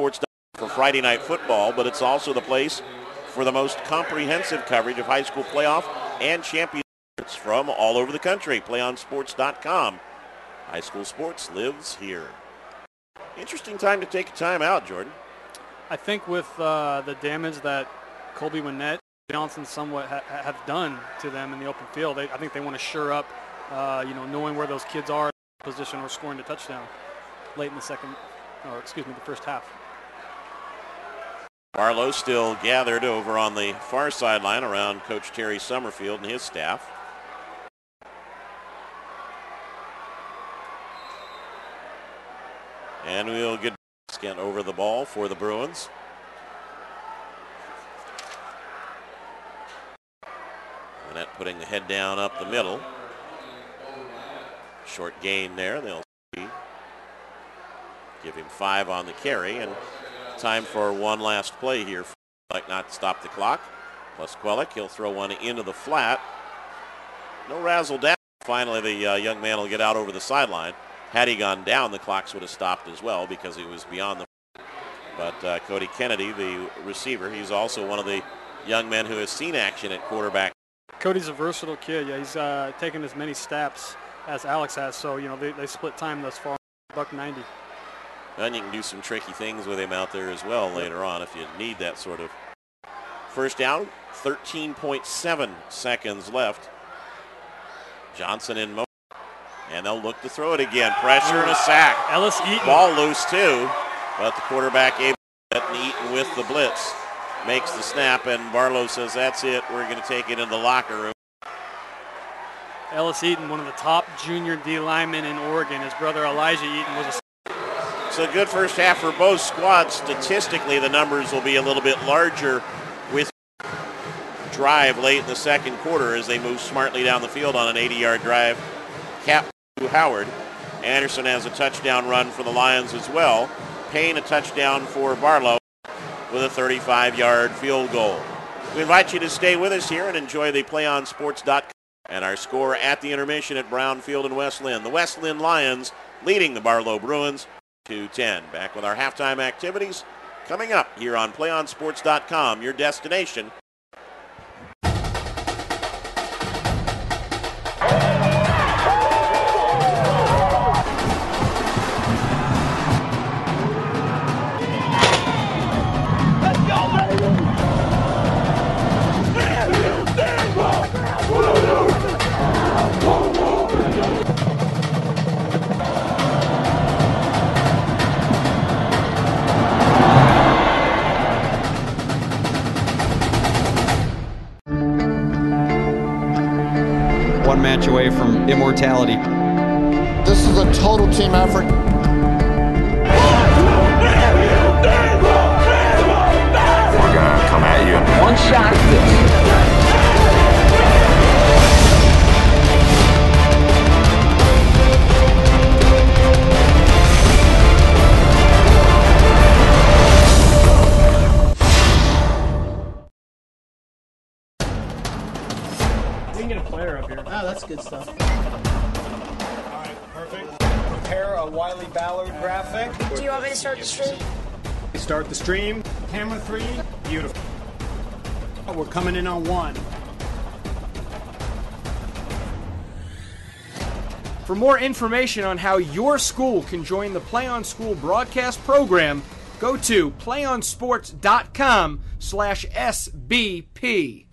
for Friday Night Football, but it's also the place for the most comprehensive coverage of high school playoff and championship from all over the country. PlayOnSports.com. High school sports lives here. Interesting time to take a timeout, Jordan. I think with the damage that Colby Winnett, Johnson somewhat have done to them in the open field, I think they want to shore up, knowing where those kids are in position or scoring a touchdown late in the the first half. Barlow still gathered over on the far sideline around Coach Terry Summerfield and his staff. And we'll get over the ball for the Bruins. Winnett putting the head down up the middle. Short gain there. They'll give him 5 on the carry, and time for one last play here. Like not to stop the clock. Plus Quellick, he'll throw one into the flat. No razzle dazzle. Finally, the young man will get out over the sideline. Had he gone down, the clocks would have stopped as well because he was beyond the. But Cody Kennedy, the receiver, he's also one of the young men who has seen action at quarterback. Cody's a versatile kid. Yeah, he's taken as many snaps as Alex has. So, they split time thus far. $1.90. And you can do some tricky things with him out there as well later on if you need that sort of. First down, 13.7 seconds left. Johnson in motion. And they'll look to throw it again. Pressure and a sack. Ellis Eaton. Ball loose too, but the quarterback able to get Eaton with the blitz. Makes the snap, and Barlow says, that's it. We're going to take it in the locker room. Ellis Eaton, one of the top junior D linemen in Oregon. His brother Elijah Eaton was a. It's a good first half for both squads. Statistically, the numbers will be a little bit larger with drive late in the second quarter as they move smartly down the field on an 80-yard drive. Cap to Howard. Anderson has a touchdown run for the Lions as well. Payne a touchdown for Barlow with a 35-yard field goal. We invite you to stay with us here and enjoy the PlayOnSports.com and our score at the intermission at Brown Field in West Linn. The West Linn Lions leading the Barlow Bruins 2-10. Back with our halftime activities coming up here on PlayOnSports.com, your destination. One match away from immortality. This is a total team effort. We're gonna come at you. One shot. We can get a player up here. Oh, that's good stuff. All right, perfect. Prepare a Wiley Ballard graphic. Do you want me to start the stream? Start the stream. Camera 3. Beautiful. We're coming in on 1. For more information on how your school can join the Play On School broadcast program, go to playonsports.com/SBP.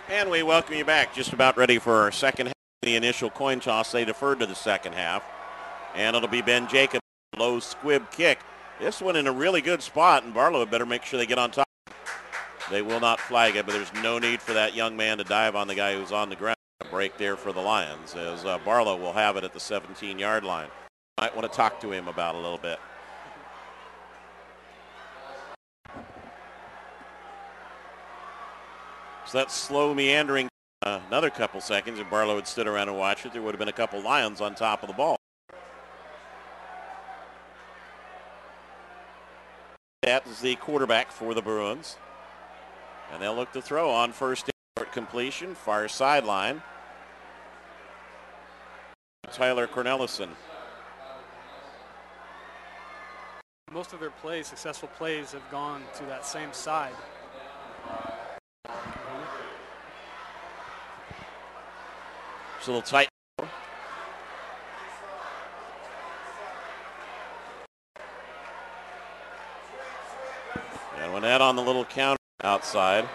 And we welcome you back. Just about ready for our second half. The initial coin toss, they deferred to the second half. And it'll be Ben Jacobs, low squib kick. This one in a really good spot, and Barlow had better make sure they get on top. They will not flag it, but there's no need for that young man to dive on the guy who's on the ground. A break there for the Lions, as Barlow will have it at the 17-yard line. Might want to talk to him about a little bit. So that's slow meandering another couple seconds. If Barlow had stood around and watched it, there would have been a couple Lions on top of the ball. That is the quarterback for the Bruins. And they'll look to throw on first down, completion, far sideline. Tyler Cornelison. Most of their plays, successful plays, have gone to that same side. It's a little tight. And when that on the little counter outside,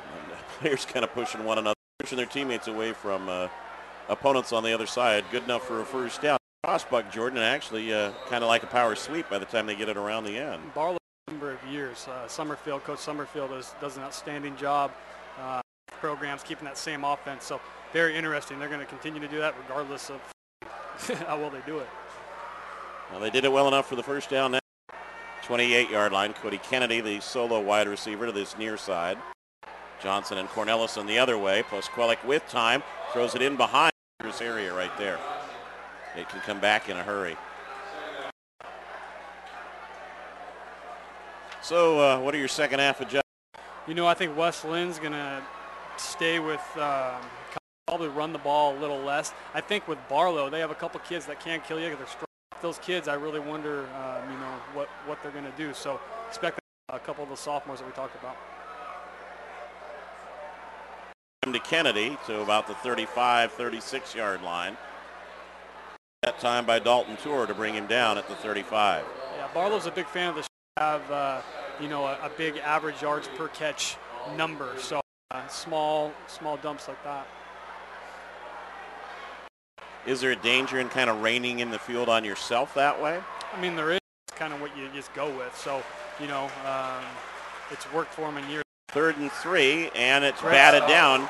and the players kind of pushing one another, pushing their teammates away from opponents on the other side. Good enough for a first down. Crossbuck, Jordan, actually kind of like a power sweep by the time they get it around the end. Barlow, a number of years. Coach Summerfield does an outstanding job. Programs keeping that same offense. So very interesting. They're going to continue to do that regardless of how well they do it. Well, they did it well enough for the first down. 28-yard line. Cody Kennedy, the solo wide receiver to this near side. Johnson and Cornelison the other way. Plus Quellick with time. Throws it in behind this area right there. It can come back in a hurry. So what are your second half adjustments? You know, I think Wes Linn's going to stay with probably run the ball a little less. I think with Barlow, they have a couple kids that can kill you. They're strong. Those kids, I really wonder, what they're going to do. So expect a couple of the sophomores that we talked about. To Kennedy to about the 35, 36-yard line. That time by Dalton Tour to bring him down at the 35. Yeah, Barlow's a big fan of the have a big average yards per catch number. So small dumps like that. Is there a danger in kind of reining in the field on yourself that way? I mean, there is kind of what you just go with. So, it's worked for him in years. 3rd and 3, and it's batted down.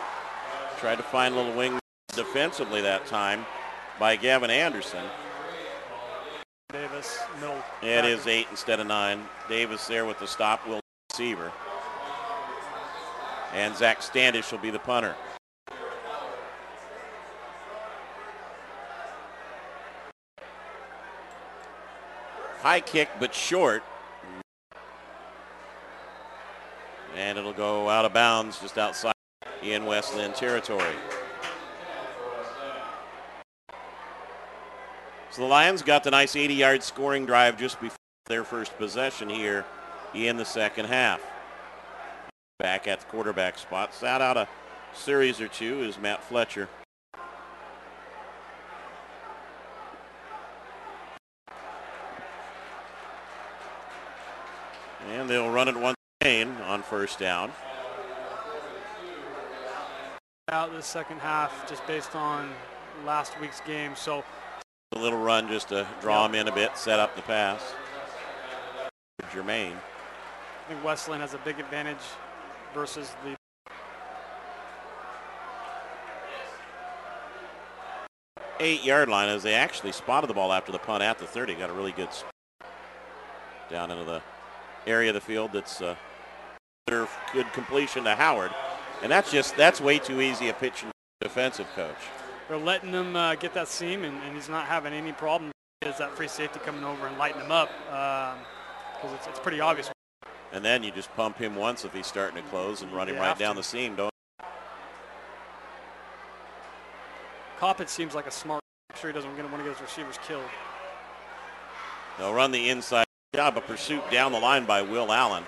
Tried to find a little wing defensively that time by Gavin Anderson. Davis, middle. It is 8 instead of 9. Davis there with the stop, will receiver. And Zach Standish will be the punter. High kick, but short. And it'll go out of bounds just outside Ian West Linn territory. So the Lions got the nice 80-yard scoring drive just before their first possession here in the second half. Back at the quarterback spot. Sat out a series or two is Matt Fletcher. And they'll run it once again on first down. Out the second half just based on last week's game. So a little run just to draw him in a bit, set up the pass. Jermaine. I think Wes Linn has a big advantage versus the 8-yard line as they actually spotted the ball after the punt at the 30. Got a really good down into the area of the field that's good completion to Howard. And that's way too easy a pitch and defensive coach. They're letting him get that seam, and he's not having any problem. Is that free safety coming over and lighting him up because it's pretty obvious. And then you just pump him once if he's starting to close and run him right down the seam. Coppett seems like a smart. I'm sure he doesn't want to get his receivers killed. They'll run the inside job, a pursuit down the line by Will Allen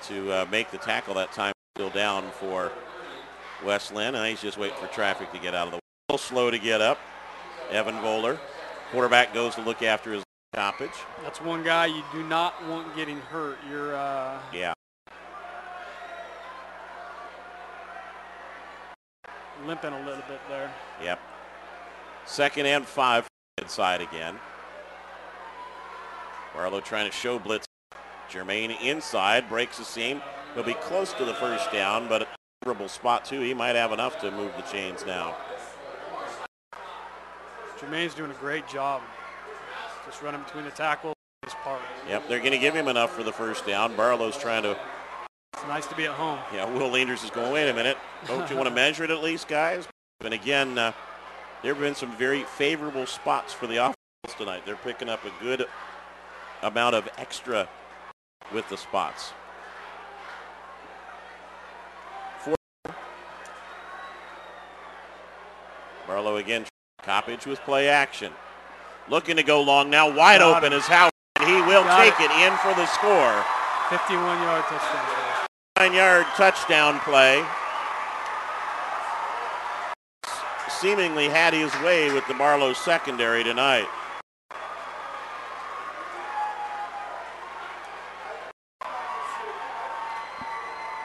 to make the tackle that time. Still down for Wes Linn, and he's just waiting for traffic to get out of the way. A little slow to get up. Evan Voller, quarterback, goes to look after his Coppage. That's one guy you do not want getting hurt. You're yeah. limping a little bit there. Yep. 2nd and 5 inside again. Barlow trying to show blitz. Jermaine inside, breaks the seam. He'll be close to the first down, but a favorable spot too. He might have enough to move the chains now. Jermaine's doing a great job. Just running between the tackles. Part. Yep, they're going to give him enough for the first down. Barlow's trying to. It's nice to be at home. Yeah, Will Landers is going, wait a minute. Don't you want to measure it at least, guys? And again, there have been some very favorable spots for the offense tonight. They're picking up a good amount of extra with the spots. Barlow again, Coppage with play action. Looking to go long now, wide open is Howard. He will take it in for the score. 51-yard touchdown play. 9-yard touchdown play. Seemingly had his way with the Barlow secondary tonight.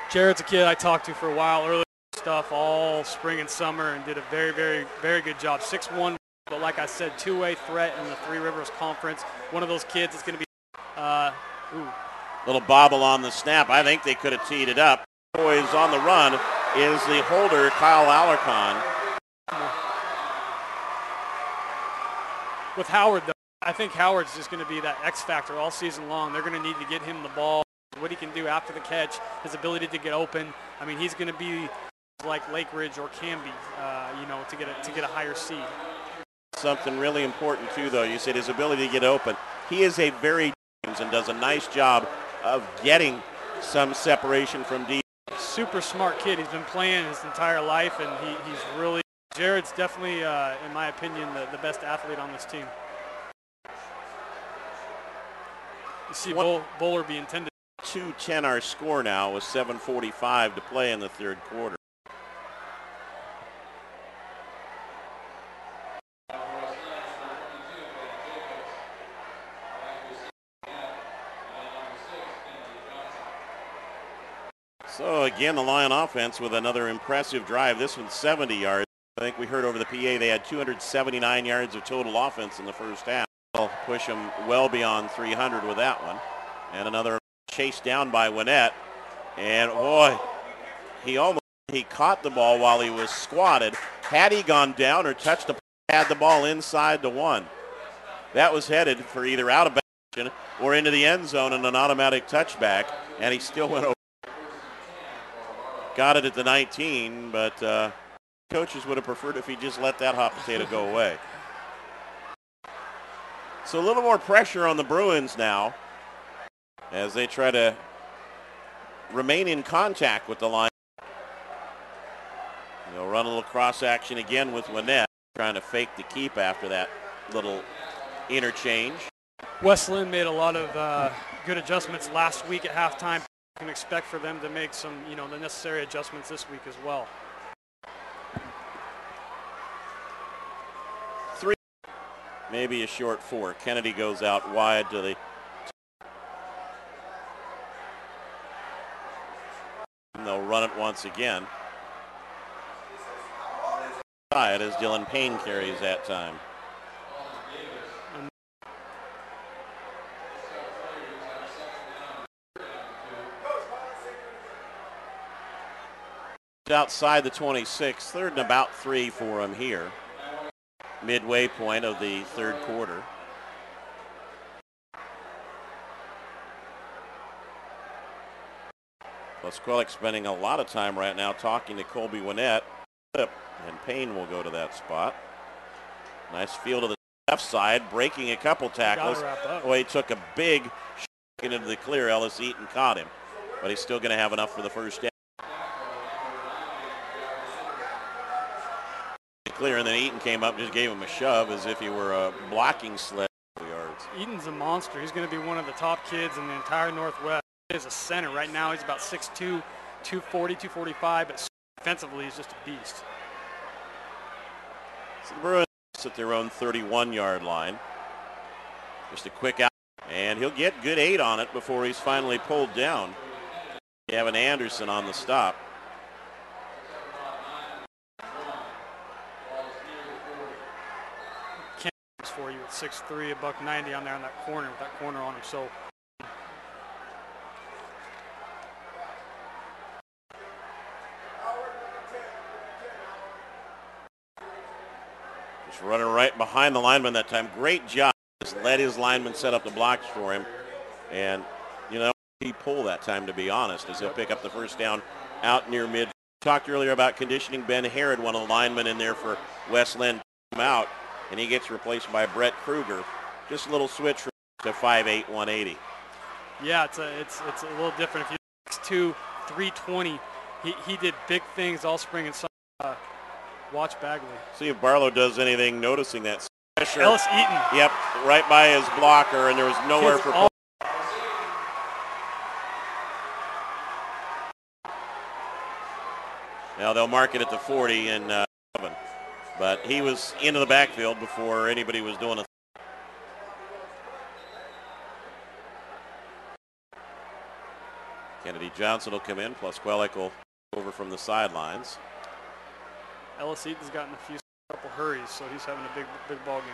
Jared's a kid I talked to for a while earlier, stuff all spring and summer, and did a very, very, very good job. 6'1", but like I said, two-way threat in the Three Rivers Conference. One of those kids is going to be Little bobble on the snap. I think they could have teed it up. Boys on the run is the holder, Kyle Alarcon. With Howard, though, I think Howard's just going to be that X factor all season long. They're going to need to get him the ball, what he can do after the catch, his ability to get open. I mean, he's going to be like Lake Ridge or can be, to get a higher seed. Something really important too, though. You said his ability to get open. He is a very and does a nice job of getting some separation from D. Super smart kid. He's been playing his entire life, and he's really. Jared's definitely, in my opinion, the best athlete on this team. You see Bowler be intended. 2-10 our score now with 7:45 to play in the third quarter. So again, the Lion offense with another impressive drive. This one's 70 yards. I think we heard over the PA they had 279 yards of total offense in the first half. They'll push them well beyond 300 with that one. And another chase down by Winnett. And boy, he caught the ball while he was squatted. Had he gone down or touched the, had the ball inside the one. That was headed for either out of bounds or into the end zone in an automatic touchback, and he still went over. Got it at the 19, but coaches would have preferred if he just let that hot potato go away. So a little more pressure on the Bruins now as they try to remain in contact with the line. They'll run a little cross action again with Winnett, trying to fake the keep after that little interchange. Wes Linn made a lot of good adjustments last week at halftime. You can expect for them to make some, the necessary adjustments this week as well. 3, maybe a short 4. Kennedy goes out wide to the. And they'll run it once again. Side as Dylan Payne carries that time. Outside the 26, 3rd and about 3 for him here. Midway point of the third quarter. Lesquelic spending a lot of time right now talking to Colby Winnett, and Payne will go to that spot. Nice field to the left side, breaking a couple tackles. Oh, he took a big shot into the clear. Ellis Eaton caught him, but he's still going to have enough for the first down. Clear, and then Eaton came up and just gave him a shove as if he were a blocking sled. Yards. Eaton's a monster. He's going to be one of the top kids in the entire Northwest. He's a center. Right now he's about 6'2", 240, 245, but defensively he's just a beast. So the Bruins at their own 31-yard line. Just a quick out, and he'll get good 8 on it before he's finally pulled down. Gavin Anderson on the stop. blocks for you at 6'3", $190 on there on that corner with that corner on him. So just running right behind the lineman that time. Great job. Just let his lineman set up the blocks for him. And, you know, he pulled that time, to be honest, as he'll pick up the first down out near mid. Talked earlier about conditioning. Ben Herod, one of the linemen in there for West Linn, come out, and he gets replaced by Brett Kruger. Just a little switch to 5'8", 180. yeah, it's a little different. If you 6'2", 320, he did big things all spring and summer. Watch Bagley. See if Barlow does anything noticing that pressure. Ellis Eaton. Yep, right by his blocker, and there was nowhere Kids for all Now they'll mark it at the 40 and 7. But he was into the backfield before anybody was doing a Kennedy Johnson will come in, plus Quellick will over from the sidelines. Ellis Eaton's gotten a couple hurries, so he's having a big ball game.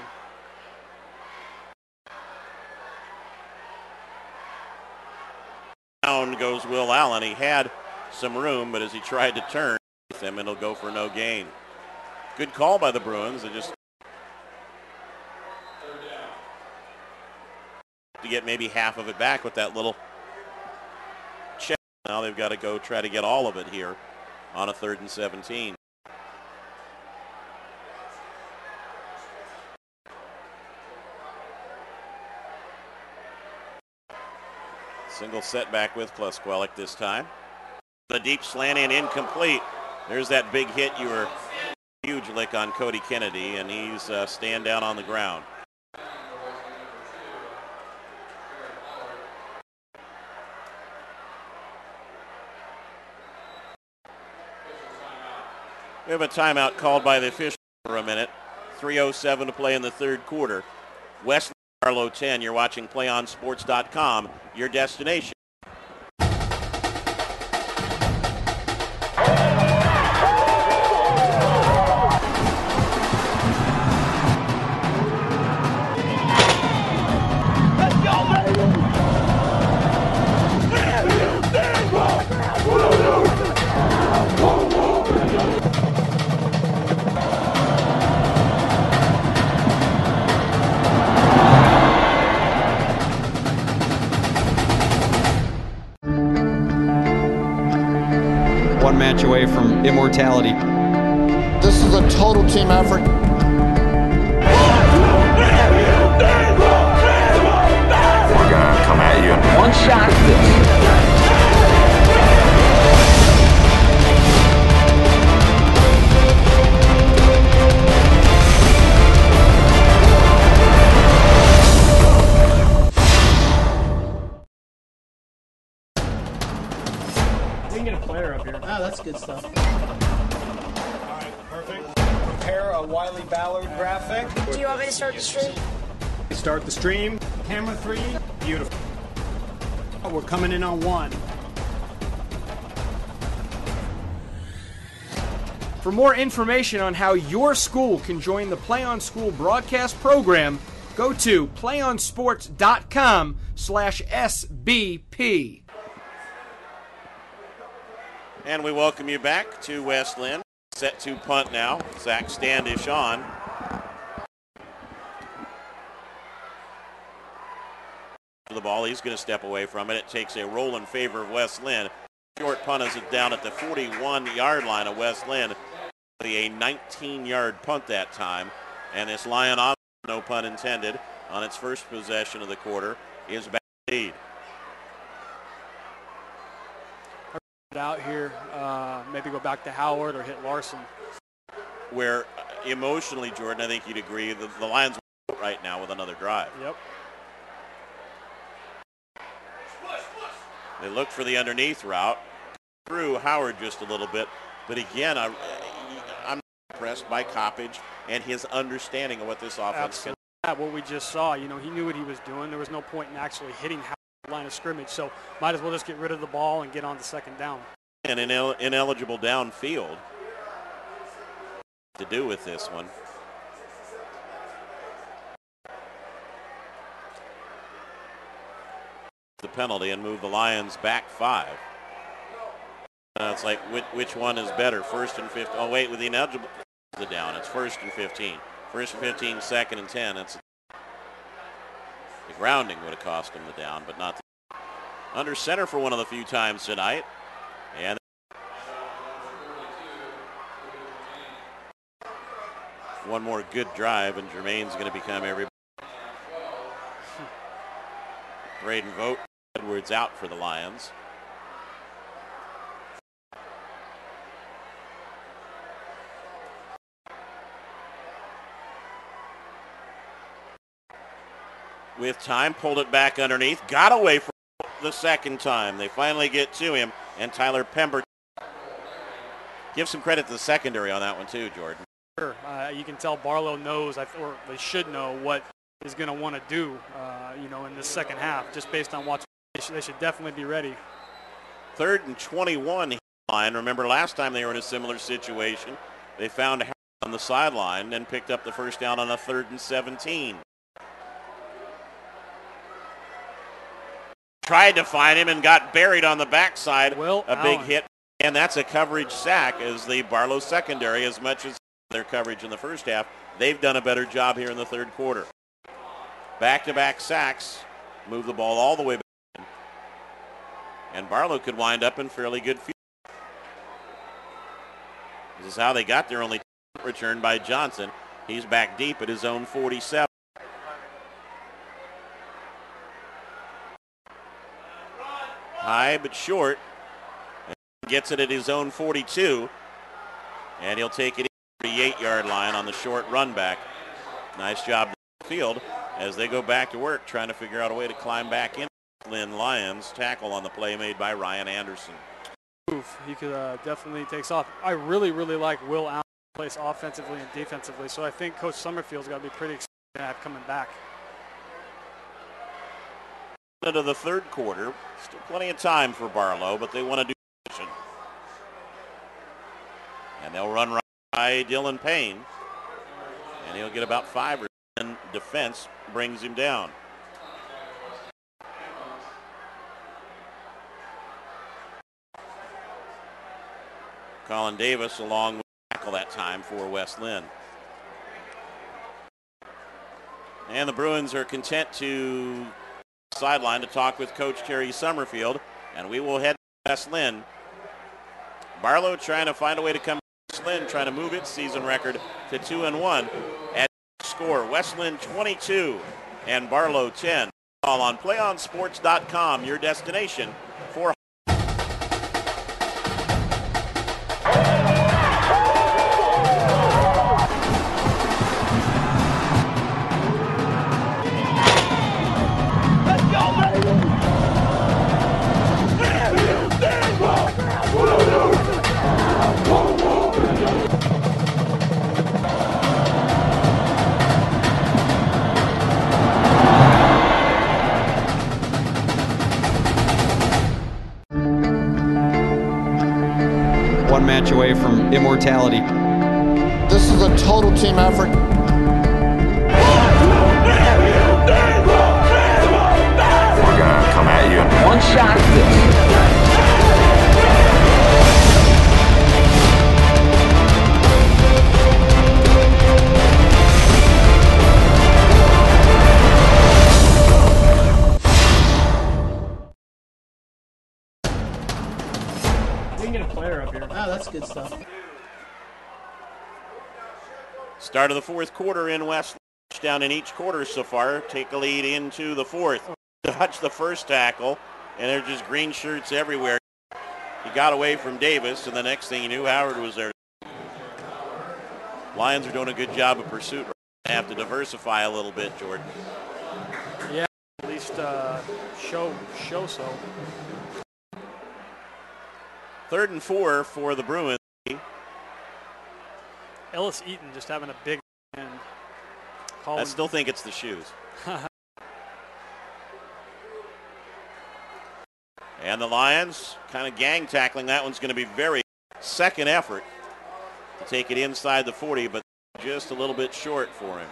Down goes Will Allen. He had some room, but as he tried to turn with him, it'll go for no gain. Good call by the Bruins. They just to get maybe half of it back with that little check. Now they've got to go try to get all of it here on a 3rd and 17. Single setback with plus Quellick this time. The deep slant in, incomplete. There's that big hit. You were huge lick on Cody Kennedy, and he's stand down on the ground. We have a timeout called by the official for a minute. 3:07 to play in the 3rd quarter. West Barlow 10. You're watching PlayOnSports.com, your destination. One match away from immortality. This is a total team effort. We're gonna come at you in one shot. We can get a player up here. Oh, that's good stuff. All right, perfect. Prepare a Wiley Ballard graphic. Do you want me to start the stream? Start the stream. Camera 3. Beautiful. We're coming in on 1. For more information on how your school can join the Play On School broadcast program, go to playonsports.com/SBP. And we welcome you back to West Linn. Set to punt now. Zach Standish on. The ball, he's going to step away from it. It takes a roll in favor of West Linn. Short punt is down at the 41-yard line of West Linn. A 19-yard punt that time. And this Lion on, no pun intended, on its first possession of the quarter is back to lead. Out here, maybe go back to Howard or hit Larson. Where emotionally, Jordan, I think you'd agree, the Lions are right now with another drive. Yep. They look for the underneath route. Threw Howard just a little bit. But again, I'm impressed by Coppage and his understanding of what this offense can do. What we just saw, you know, he knew what he was doing. There was no point in actually hitting Howard at the line of scrimmage. So might as well just get rid of the ball and get on to 2nd down. And an ineligible downfield to do with this one. penalty and move the Lions back 5. It's like, which one is better, 1st and 15? Oh, wait, with the ineligible the down, it's 1st and 15. 1st and 15, 2nd and 10. The grounding would have cost him the down, but not the under center for one of the few times tonight. And one more good drive, and Jermaine's going to become everybody. Braden Vogt, Edwards out for the Lions. With time, pulled it back underneath, got away from the second time. They finally get to him, and Tyler Pemberton. Give some credit to the secondary on that one too, Jordan. Sure. You can tell Barlow knows, or they should know, what he's going to want to do, in the second half, just based on watching. They should definitely be ready. 3rd and 21 line. Remember last time they were in a similar situation. They found Harris on the sideline and picked up the first down on a 3rd and 17. Tried to find him and got buried on the backside. A big hit, and that's a coverage sack as the Barlow secondary, as much as their coverage in the first half, they've done a better job here in the third quarter. Back-to-back sacks, move the ball all the way back, and Barlow could wind up in fairly good field. This is how they got their only return by Johnson. He's back deep at his own 47. High but short. And gets it at his own 42. And he'll take it to the 38-yard line on the short run back. Nice job in the field as they go back to work trying to figure out a way to climb back in. Linn Lions tackle on the play made by Ryan Anderson. He could definitely takes off. I really like Will Allen plays offensively and defensively, so I think Coach Summerfield's got to be pretty excited to have coming back. Into the third quarter, still plenty of time for Barlow, but they want to do position. And they'll run right by Dylan Payne, and he'll get about 5 or 10. Defense brings him down. Colin Davis along with tackle that time for West Linn. And the Bruins are content to sideline to talk with Coach Terry Summerfield, and we will head to West Linn. Barlow trying to find a way to come to West Linn, trying to move its season record to 2-1 at score. West Linn 22 and Barlow 10. All on PlayOnSports.com, your destination for one match away from immortality. This is a total team effort. We're gonna come at you in one shot. We can get a player up here. Oh, that's good stuff. Start of the fourth quarter in West. Down in each quarter so far. Take a lead into the fourth. Dodge the first tackle, and there's just green shirts everywhere. He got away from Davis, and the next thing you knew, Howard was there. Lions are doing a good job of pursuit. They have to diversify a little bit, Jordan. Yeah, at least show so. 3rd and 4 for the Bruins. Ellis Eaton just having a big and I still think it's the shoes. And the Lions kind of gang tackling. That one's going to be very second effort to take it inside the 40, but just a little bit short for him.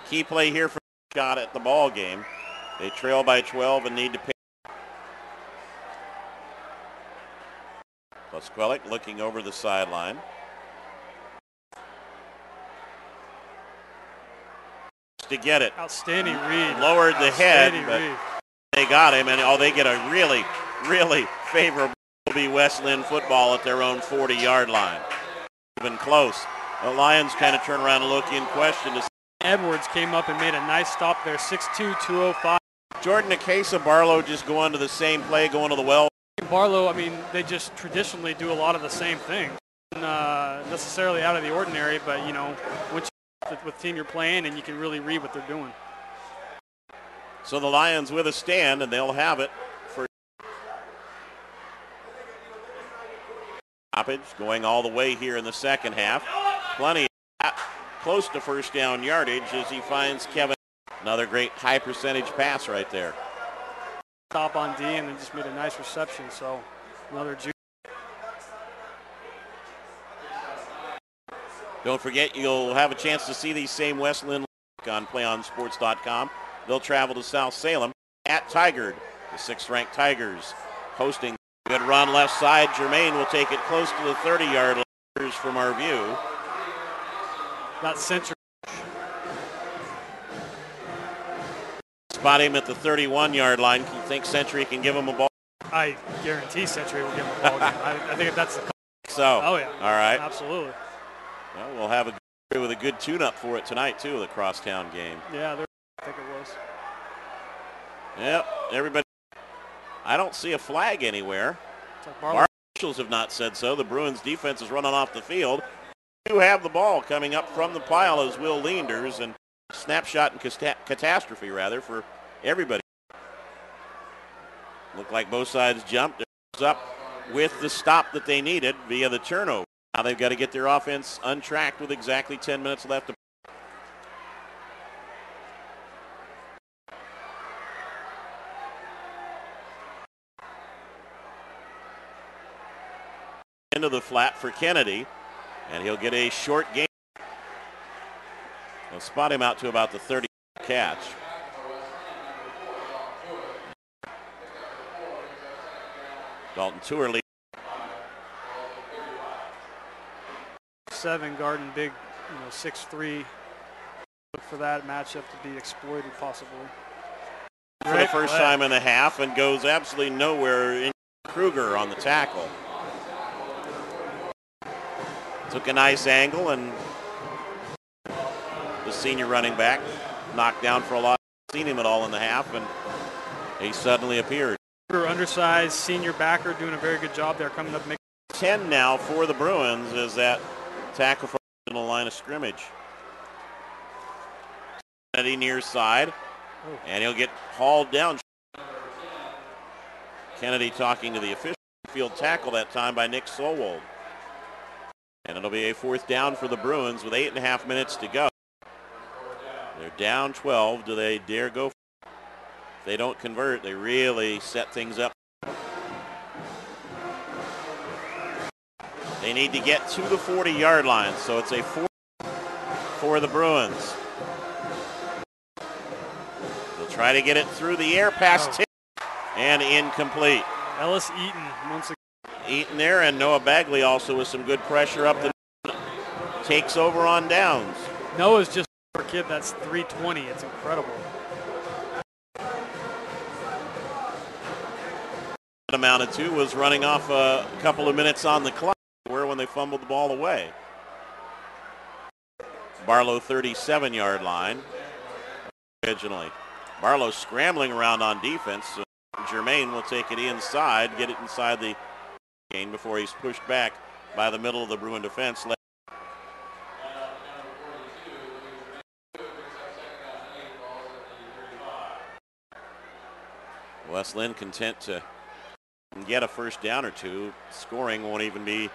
Key play here for shot at the ball game. They trail by 12 and need to pick. Pasqualik looking over the sideline. To get it. Outstanding read. Lowered the head, but read. they got him, and they get a really, really favorable West Linn football at their own 40-yard line. Even close. The Lions kind of turn around and look in question. Edwards came up and made a nice stop there, 6'2", 205. Jordan Acasa, Barlow just going to the same play, going to the well. Barlow, I mean, they just traditionally do a lot of the same things. Necessarily out of the ordinary, but, you know, once you with the team you're playing and you can really read what they're doing. So the Lions with a stand, and they'll have it for stoppage going all the way here in the second half. Plenty close to first down yardage as he finds Kevin. Another great high percentage pass right there. Top on D and then just made a nice reception, so another juke. Don't forget, you'll have a chance to see these same West Linn on PlayOnSports.com. They'll travel to South Salem at Tigard. The 6th-ranked Tigers hosting. Good run left side. Germain will take it close to the 30-yard line from our view. Not Century. Spot him at the 31-yard line. You think Century can give him a ball? I guarantee Century will give him a ball game. I think that's the call. So. Oh, yeah. All right. Absolutely. Well, we'll have a good tune-up for it tonight, too, the crosstown game. Yeah, I think it was. Yep, everybody. I don't see a flag anywhere. Our officials have not said so. The Bruins defense is running off the field. You have the ball coming up from the pile as Will Leanders, and snapshot and catastrophe, rather, for everybody. Looked like both sides jumped. It was up with the stop that they needed via the turnover. Now they've got to get their offense untracked with exactly 10 minutes left. Into the flat for Kennedy, and he'll get a short gain. They'll spot him out to about the 30 catch. Dalton Tourley. 7 guarding big, 6'3". Look for that matchup to be exploited possibly. For the first time in the half, and goes absolutely nowhere in Kruger on the tackle. Took a nice angle, and the senior running back knocked down for a lot. Seen him at all in the half, and he suddenly appeared. Undersized senior backer doing a very good job there, coming up. 10 now for the Bruins is that tackle from the line of scrimmage. Kennedy near side, and he'll get hauled down. Kennedy talking to the official. Field tackle that time by Nick Solwold. And it'll be a 4th down for the Bruins with 8.5 minutes to go. They're down 12. Do they dare go? If they don't convert, they really set things up. They need to get to the 40-yard line, so it's a 4 for the Bruins. They'll try to get it through the air past Tim, and incomplete. Ellis Eaton once again. Eaton there, and Noah Bagley also with some good pressure up the takes over on downs. Noah's just a kid that's 320. It's incredible. Amounted to was running off a couple of minutes on the clock when they fumbled the ball away. Barlow 37-yard line. Originally, Barlow scrambling around on defense. So Germain will take it inside, get it inside the game before he's pushed back by the middle of the Bruin defense. West Linn content to get a first down or two. Scoring won't even be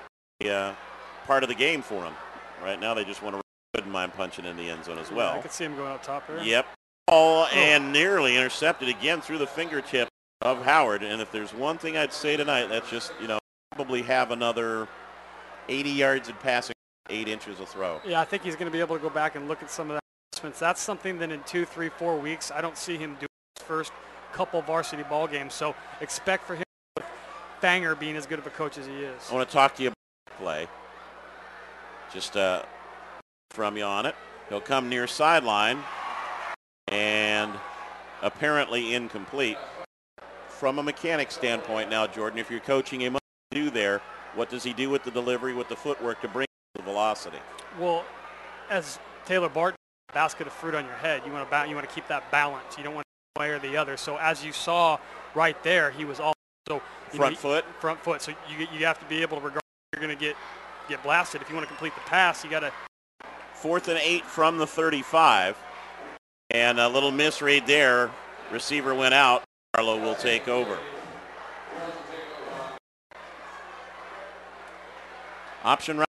part of the game for them. Right now they just want to wouldn't mind punching in the end zone as well. I could see him going up top there. Yep. Ball and nearly intercepted again through the fingertip of Howard. And if there's one thing I'd say tonight, that's just, probably have another 80 yards of passing, 8 inches of throw. Yeah, I think he's going to be able to go back and look at some of that adjustments. That's something that in 2, 3, 4 weeks, I don't see him doing his first couple varsity ball games. So expect for him, with Fanger being as good of a coach as he is. I want to talk to you about play. Just from you on it. He'll come near sideline and apparently incomplete. From a mechanic standpoint now, Jordan, if you're coaching him, what do you do there? What does he do with the delivery, with the footwork to bring the velocity? Well, as Taylor Barton, basket of fruit on your head, you want to keep that balance. You don't want one way or the other. So as you saw right there, he was also front foot. So you have to be able to regard you're going to get blasted. If you want to complete the pass, you got to. 4th and 8 from the 35, and a little misread there. Receiver went out. Barlow will take over. Option right.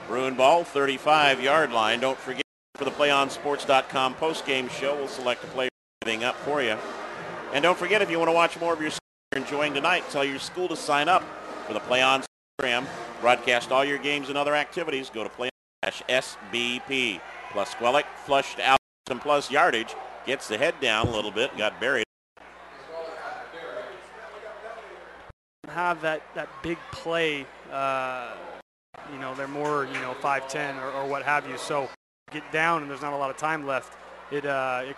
Bruin ball, 35-yard line. Don't forget, for the PlayOnSports.com postgame show, we'll select a play everything up for you. And don't forget, if you want to watch more of your school you're enjoying tonight, tell your school to sign up for the PlayOn program. Broadcast all your games and other activities. Go to PlayOn-SBP. Plus Squellick flushed out some plus yardage. Gets the head down a little bit. Got buried. Have that big play. They're more 5'10" or what have you. So get down and there's not a lot of time left. It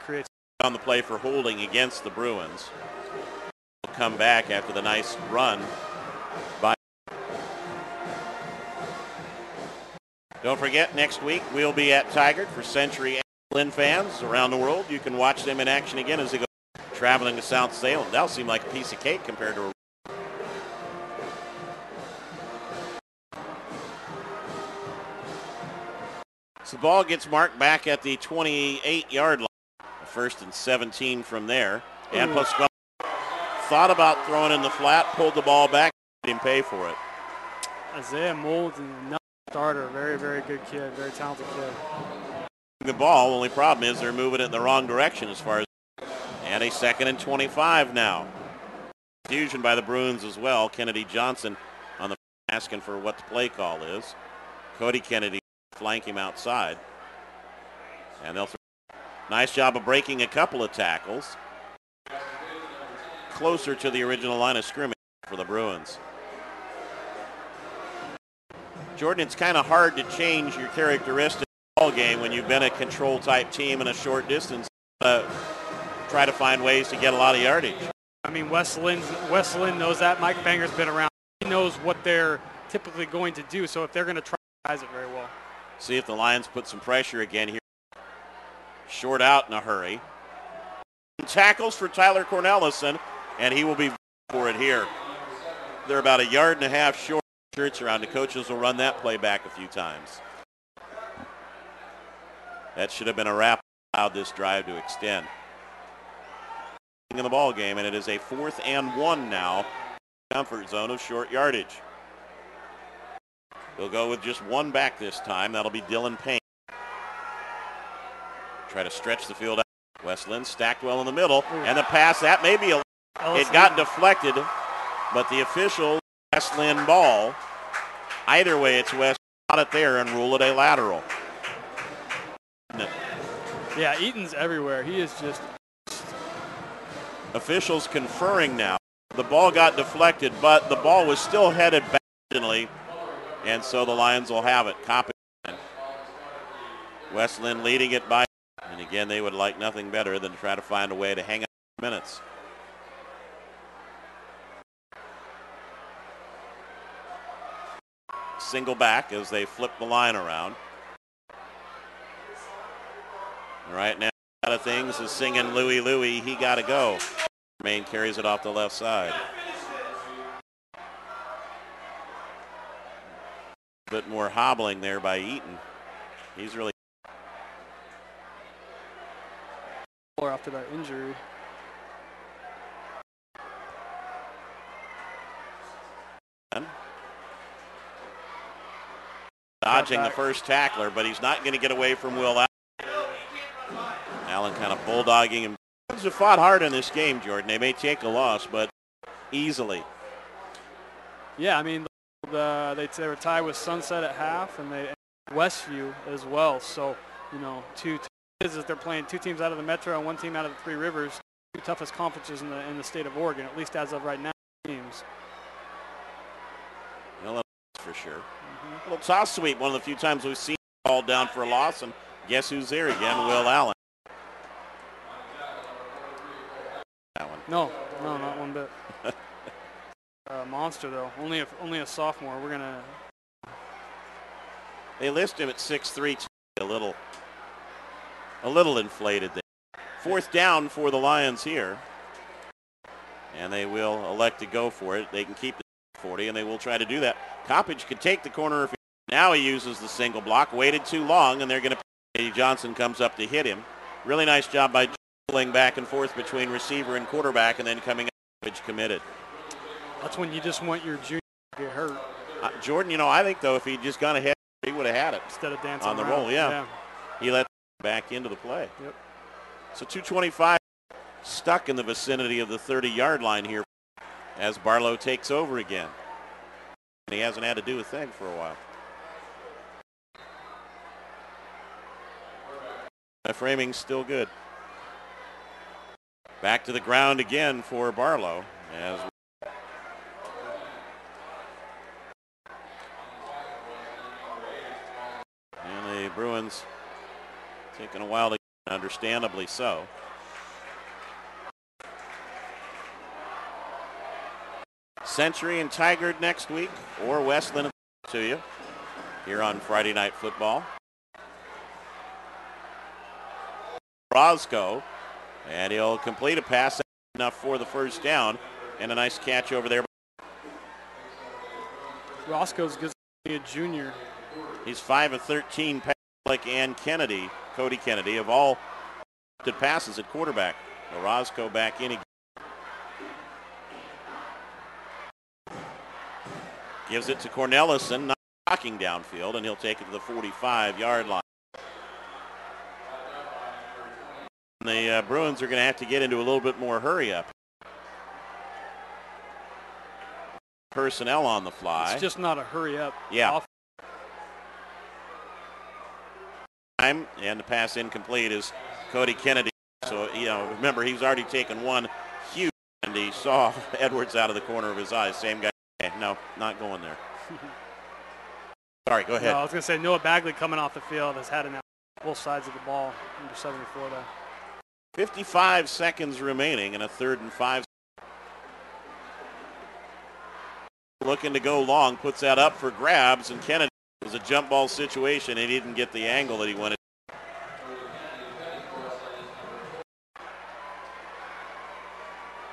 creates on the play for holding against the Bruins. Will come back after the nice run by. Don't forget, next week we'll be at Tigard for Century and Linn fans around the world. You can watch them in action again as they go traveling to South Salem. That'll seem like a piece of cake compared to a. So the ball gets marked back at the 28-yard line. 1st and 17 from there. And plus thought about throwing in the flat, pulled the ball back, didn't pay for it. Isaiah Moulds, another starter, very, very good kid, very talented kid. The ball, only problem is they're moving it in the wrong direction as far as. And a 2nd and 25 now. Confusion by the Bruins as well. Kennedy Johnson on the asking for what the play call is. Cody Kennedy flank him outside. And they'll. Nice job of breaking a couple of tackles. Closer to the original line of scrimmage for the Bruins. Jordan, it's kind of hard to change your characteristics in the ball game when you've been a control type team in a short distance. Try to find ways to get a lot of yardage. I mean, Wes Linn knows that. Mike Fanger's been around. He knows what they're typically going to do. So if they're going to try to guys it very well. See if the Lions put some pressure again here. Short out in a hurry. Tackles for Tyler Cornelison, and he will be for it here. They're about 1.5 yards short. Shirts around. The coaches will run that play back a few times. That should have been a wrap. Allowed this drive to extend. In the ball game, and it is a 4th and 1 now. Comfort zone of short yardage. They'll go with just one back this time. That'll be Dylan Payne. Try to stretch the field out. Wes Linn stacked well in the middle. And the pass, that may be it got deflected, but the official, Wes Linn ball. Either way, it's Wes got it there and rule it a lateral. Yeah, Eaton's everywhere. He is just. Officials conferring now. The ball got deflected, but the ball was still headed back originally, and so the Lions will have it. Copy. Wes Linn leading it by. And again, they would like nothing better than to try to find a way to hang up minutes. Single back as they flip the line around. Right now, out of things is singing Louie Louie, he got to go. Maine carries it off the left side. A bit more hobbling there by Eaton. He's really. After that injury. Dodging the first tackler, but he's not going to get away from Will Allen. Allen kind of bulldogging him. The Bruins have fought hard in this game, Jordan. They may take a loss, but easily. Yeah, I mean, they were tied with Sunset at half, and they Westview as well. So, two teams, they're playing two teams out of the Metro and one team out of the Three Rivers, two toughest conferences in the state of Oregon, at least as of right now. Teams. Well, that's for sure. A little toss sweep, one of the few times we've seen it called down for a loss, and guess who's there again? Will Allen. That one. No, not one bit. Monster though, only a sophomore. We're gonna. They list him at 6'3", a little inflated there. Fourth down for the Lions here, and they will elect to go for it. They can keep the 40, and they will try to do that. Coppage could take the corner if now he uses the single block. Waited too long, and they're going to. Eddie Johnson comes up to hit him. Really nice job by pulling back and forth between receiver and quarterback, and then coming up. Coppage committed. That's when you just want your junior to get hurt. Jordan, I think though if he'd just gone ahead, he would have had it instead of dancing on the around. roll. Yeah, he let back into the play. Yep. So 2:25 stuck in the vicinity of the 30-yard line here as Barlow takes over again. And he hasn't had to do a thing for a while. The framing's still good. Back to the ground again for Barlow as and the Bruins taking a while to get, understandably so. Century and Tigard next week, or Westland to you here on Friday Night Football. Roscoe, and he'll complete a pass enough for the first down, and a nice catch over there. Roscoe's good to be a junior. He's 5 of 13, like and Kennedy, Cody Kennedy, of all passes at quarterback. Roscoe back in again. Gives it to Cornelison, not blocking downfield, and he'll take it to the 45-yard line. The Bruins are going to have to get into a little bit more hurry up. Personnel on the fly. It's just not a hurry up. Yeah. And the pass incomplete is Cody Kennedy. So, remember, he's already taken one huge, and he saw Edwards out of the corner of his eye. Same guy. No, not going there. Sorry, go ahead. No, I was going to say Noah Bagley coming off the field has had both sides of the ball, number 74 there. 55 seconds remaining and a 3rd and 5. Looking to go long, puts that up for grabs, and Kennedy was a jump ball situation. He didn't get the angle that he wanted.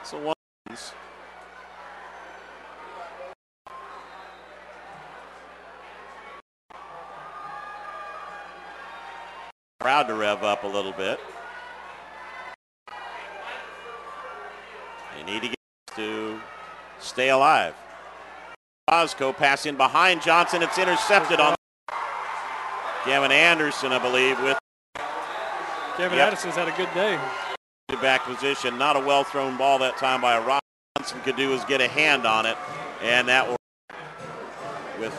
So one. Crowd to rev up a little bit. They need to get to stay alive. Roscoe pass in behind Johnson. It's intercepted on Gavin Anderson, I believe, with Gavin Anderson's had a good day. Back position, not a well-thrown ball that time by Ross. Johnson could do is get a hand on it, and that will with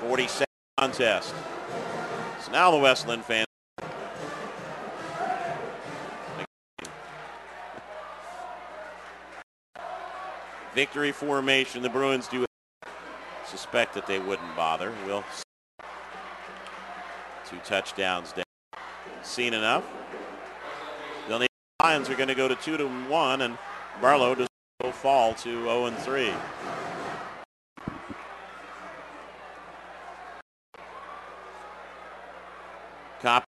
40-second contest. So now the Westland fans. Victory formation. The Bruins do suspect that they wouldn't bother. Will 2 touchdowns down. Seen enough. The Lions are going to go to 2-1, and Barlow does fall to 0-3. Cop.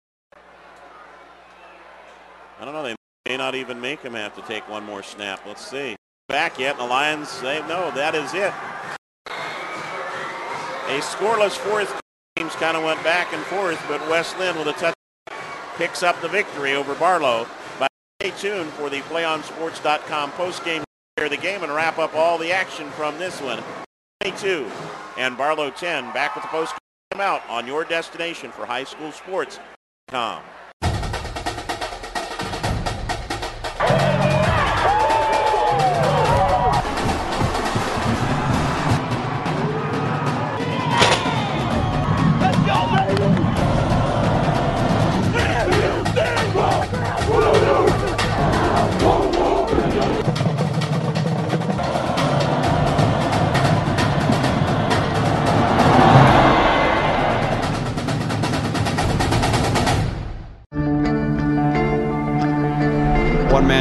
I don't know. They may not even make him have to take one more snap. Let's see. Back yet, and the Lions say no, that is it. A scoreless fourth. Teams kind of went back and forth, but West Linn with a touch picks up the victory over Barlow. But stay tuned for the PlayOnSports.com postgame of the game and wrap up all the action from this one. 22 and Barlow 10. Back with the postgame out on your destination for high school sports.com. Let's go!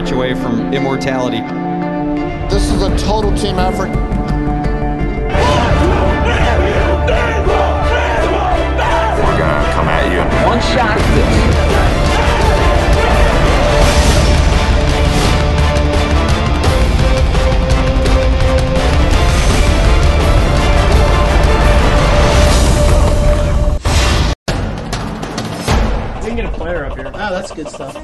match away from immortality. This is a total team effort. We're gonna come at you in one shot at this. We can get a player up here. Oh, that's good stuff.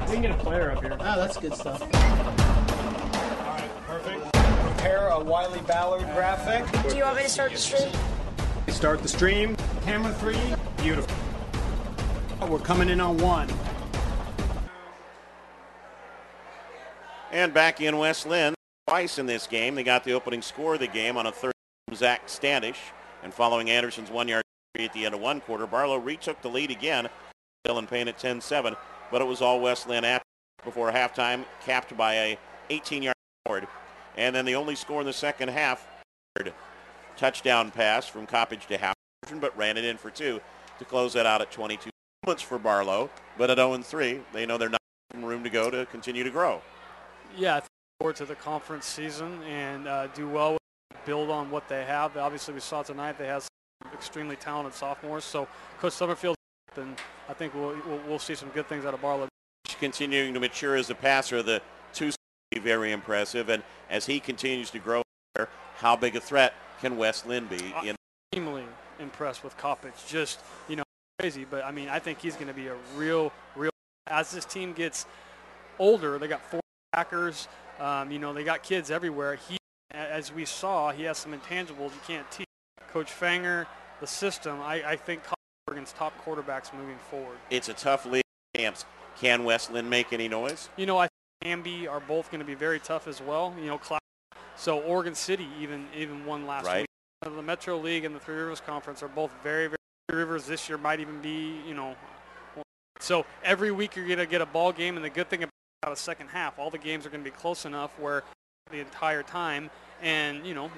We can get a player up here. Oh, that's good stuff. Alright, perfect. Prepare a Wiley Ballard graphic. Do you want me to start the stream? Start the stream. Camera 3. Beautiful. We're coming in on 1. And back in West Linn, twice in this game. They got the opening score of the game on a third from Zach Standish. And following Anderson's 1-yard at the end of one quarter, Barlow retook the lead again. Dylan Payne at 10-7, but it was all West Linn after before halftime, capped by a 18-yard board. And then the only score in the second half, touchdown pass from Coppage to Howard, but ran it in for 2 to close that out at 22 moments for Barlow. But at 0-3, they know they're not having room to go to continue to grow. Yeah, I think forward to the conference season and do well with build on what they have. Obviously, we saw tonight they have some extremely talented sophomores. So Coach Summerfield, and I think we'll see some good things out of Barlow. Continuing to mature as a passer, the two be very impressive, and as he continues to grow, how big a threat can West Linn be? Extremely impressed with Coppage. Just crazy, but I mean I think he's going to be a real. As this team gets older, they got 4 backers. They got kids everywhere. As we saw, he has some intangibles you can't teach. Coach Fanger, the system, I think Oregon's top quarterbacks moving forward. It's a tough league. Camps. Can West Linn make any noise? I think Amby are both going to be very tough as well. So Oregon City even won last week. The Metro League and the Three Rivers Conference are both very, very. Three Rivers this year might even be, So every week you're going to get a ball game, and the good thing about a second half, all the games are going to be close enough where the entire time, and you'll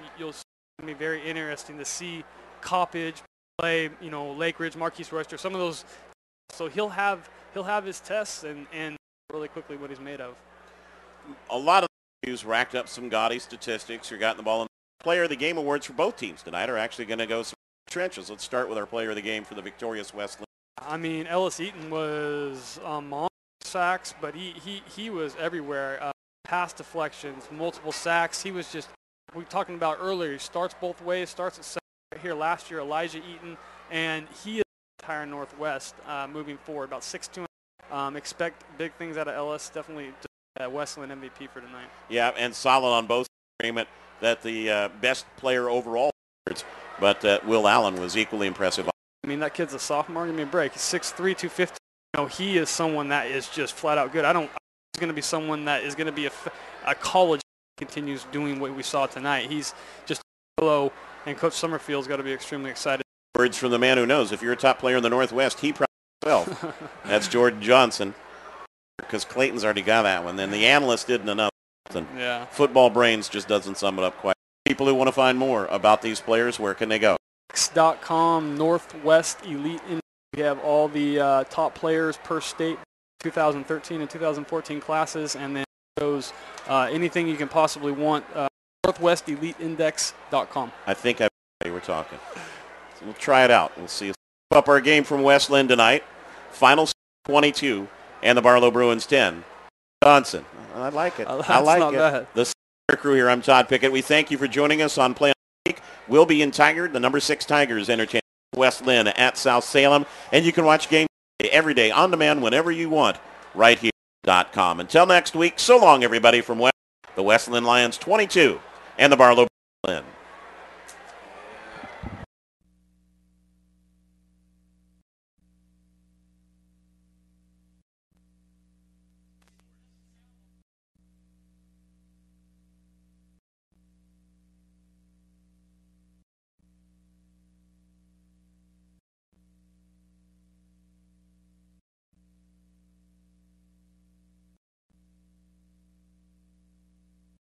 be very interesting to see Coppage play, Lake Ridge, Marquise Royster, some of those. So he'll have his tests and really quickly what he's made of. A lot of views racked up some gaudy statistics. You're gotten the ball in. Player of the game awards for both teams tonight are actually going to go some trenches. Let's start with our player of the game for the victorious West Linn. I mean, Ellis Eaton was on sacks, but he was everywhere. Pass deflections, multiple sacks. He was just, we were talking about earlier, he starts both ways, starts at center right here last year, Elijah Eaton, and he is the entire Northwest moving forward, about 6'2". Expect big things out of Ellis, definitely West Linn MVP for tonight. Yeah, and solid on both agreement that the best player overall, but Will Allen was equally impressive. I mean, that kid's a sophomore. Give me a break. He's 6'3", 250. He is someone that is just flat out good. He's going to be someone that is going to be a college continues doing what we saw tonight. He's just low, and Coach Summerfield's got to be extremely excited. Words from the man who knows. If you're a top player in the Northwest, he probably himself. That's Jordan Johnson, because Clayton's already got that one. Then the analyst didn't enough. Yeah. Football Brains just doesn't sum it up quite. People who want to find more about these players, where can they go? X.com, Northwest Elite. We have all the top players per state, 2013 and 2014 classes, and then those anything you can possibly want. NorthwestEliteIndex.com. I think we were talking. So we'll try it out. We'll see. Up our game from West Linn tonight. Final 22 and the Barlow Bruins 10. Johnson. I like it. I like it. Bad. The crew here. I'm Todd Pickett. We thank you for joining us on PlayOn Week. We'll be in Tigard. The number 6 Tigers entertain West Linn at South Salem, and you can watch games every day on demand whenever you want right here.com. Until next week, so long everybody from the West Linn Lions 22 and the Barlow Linn.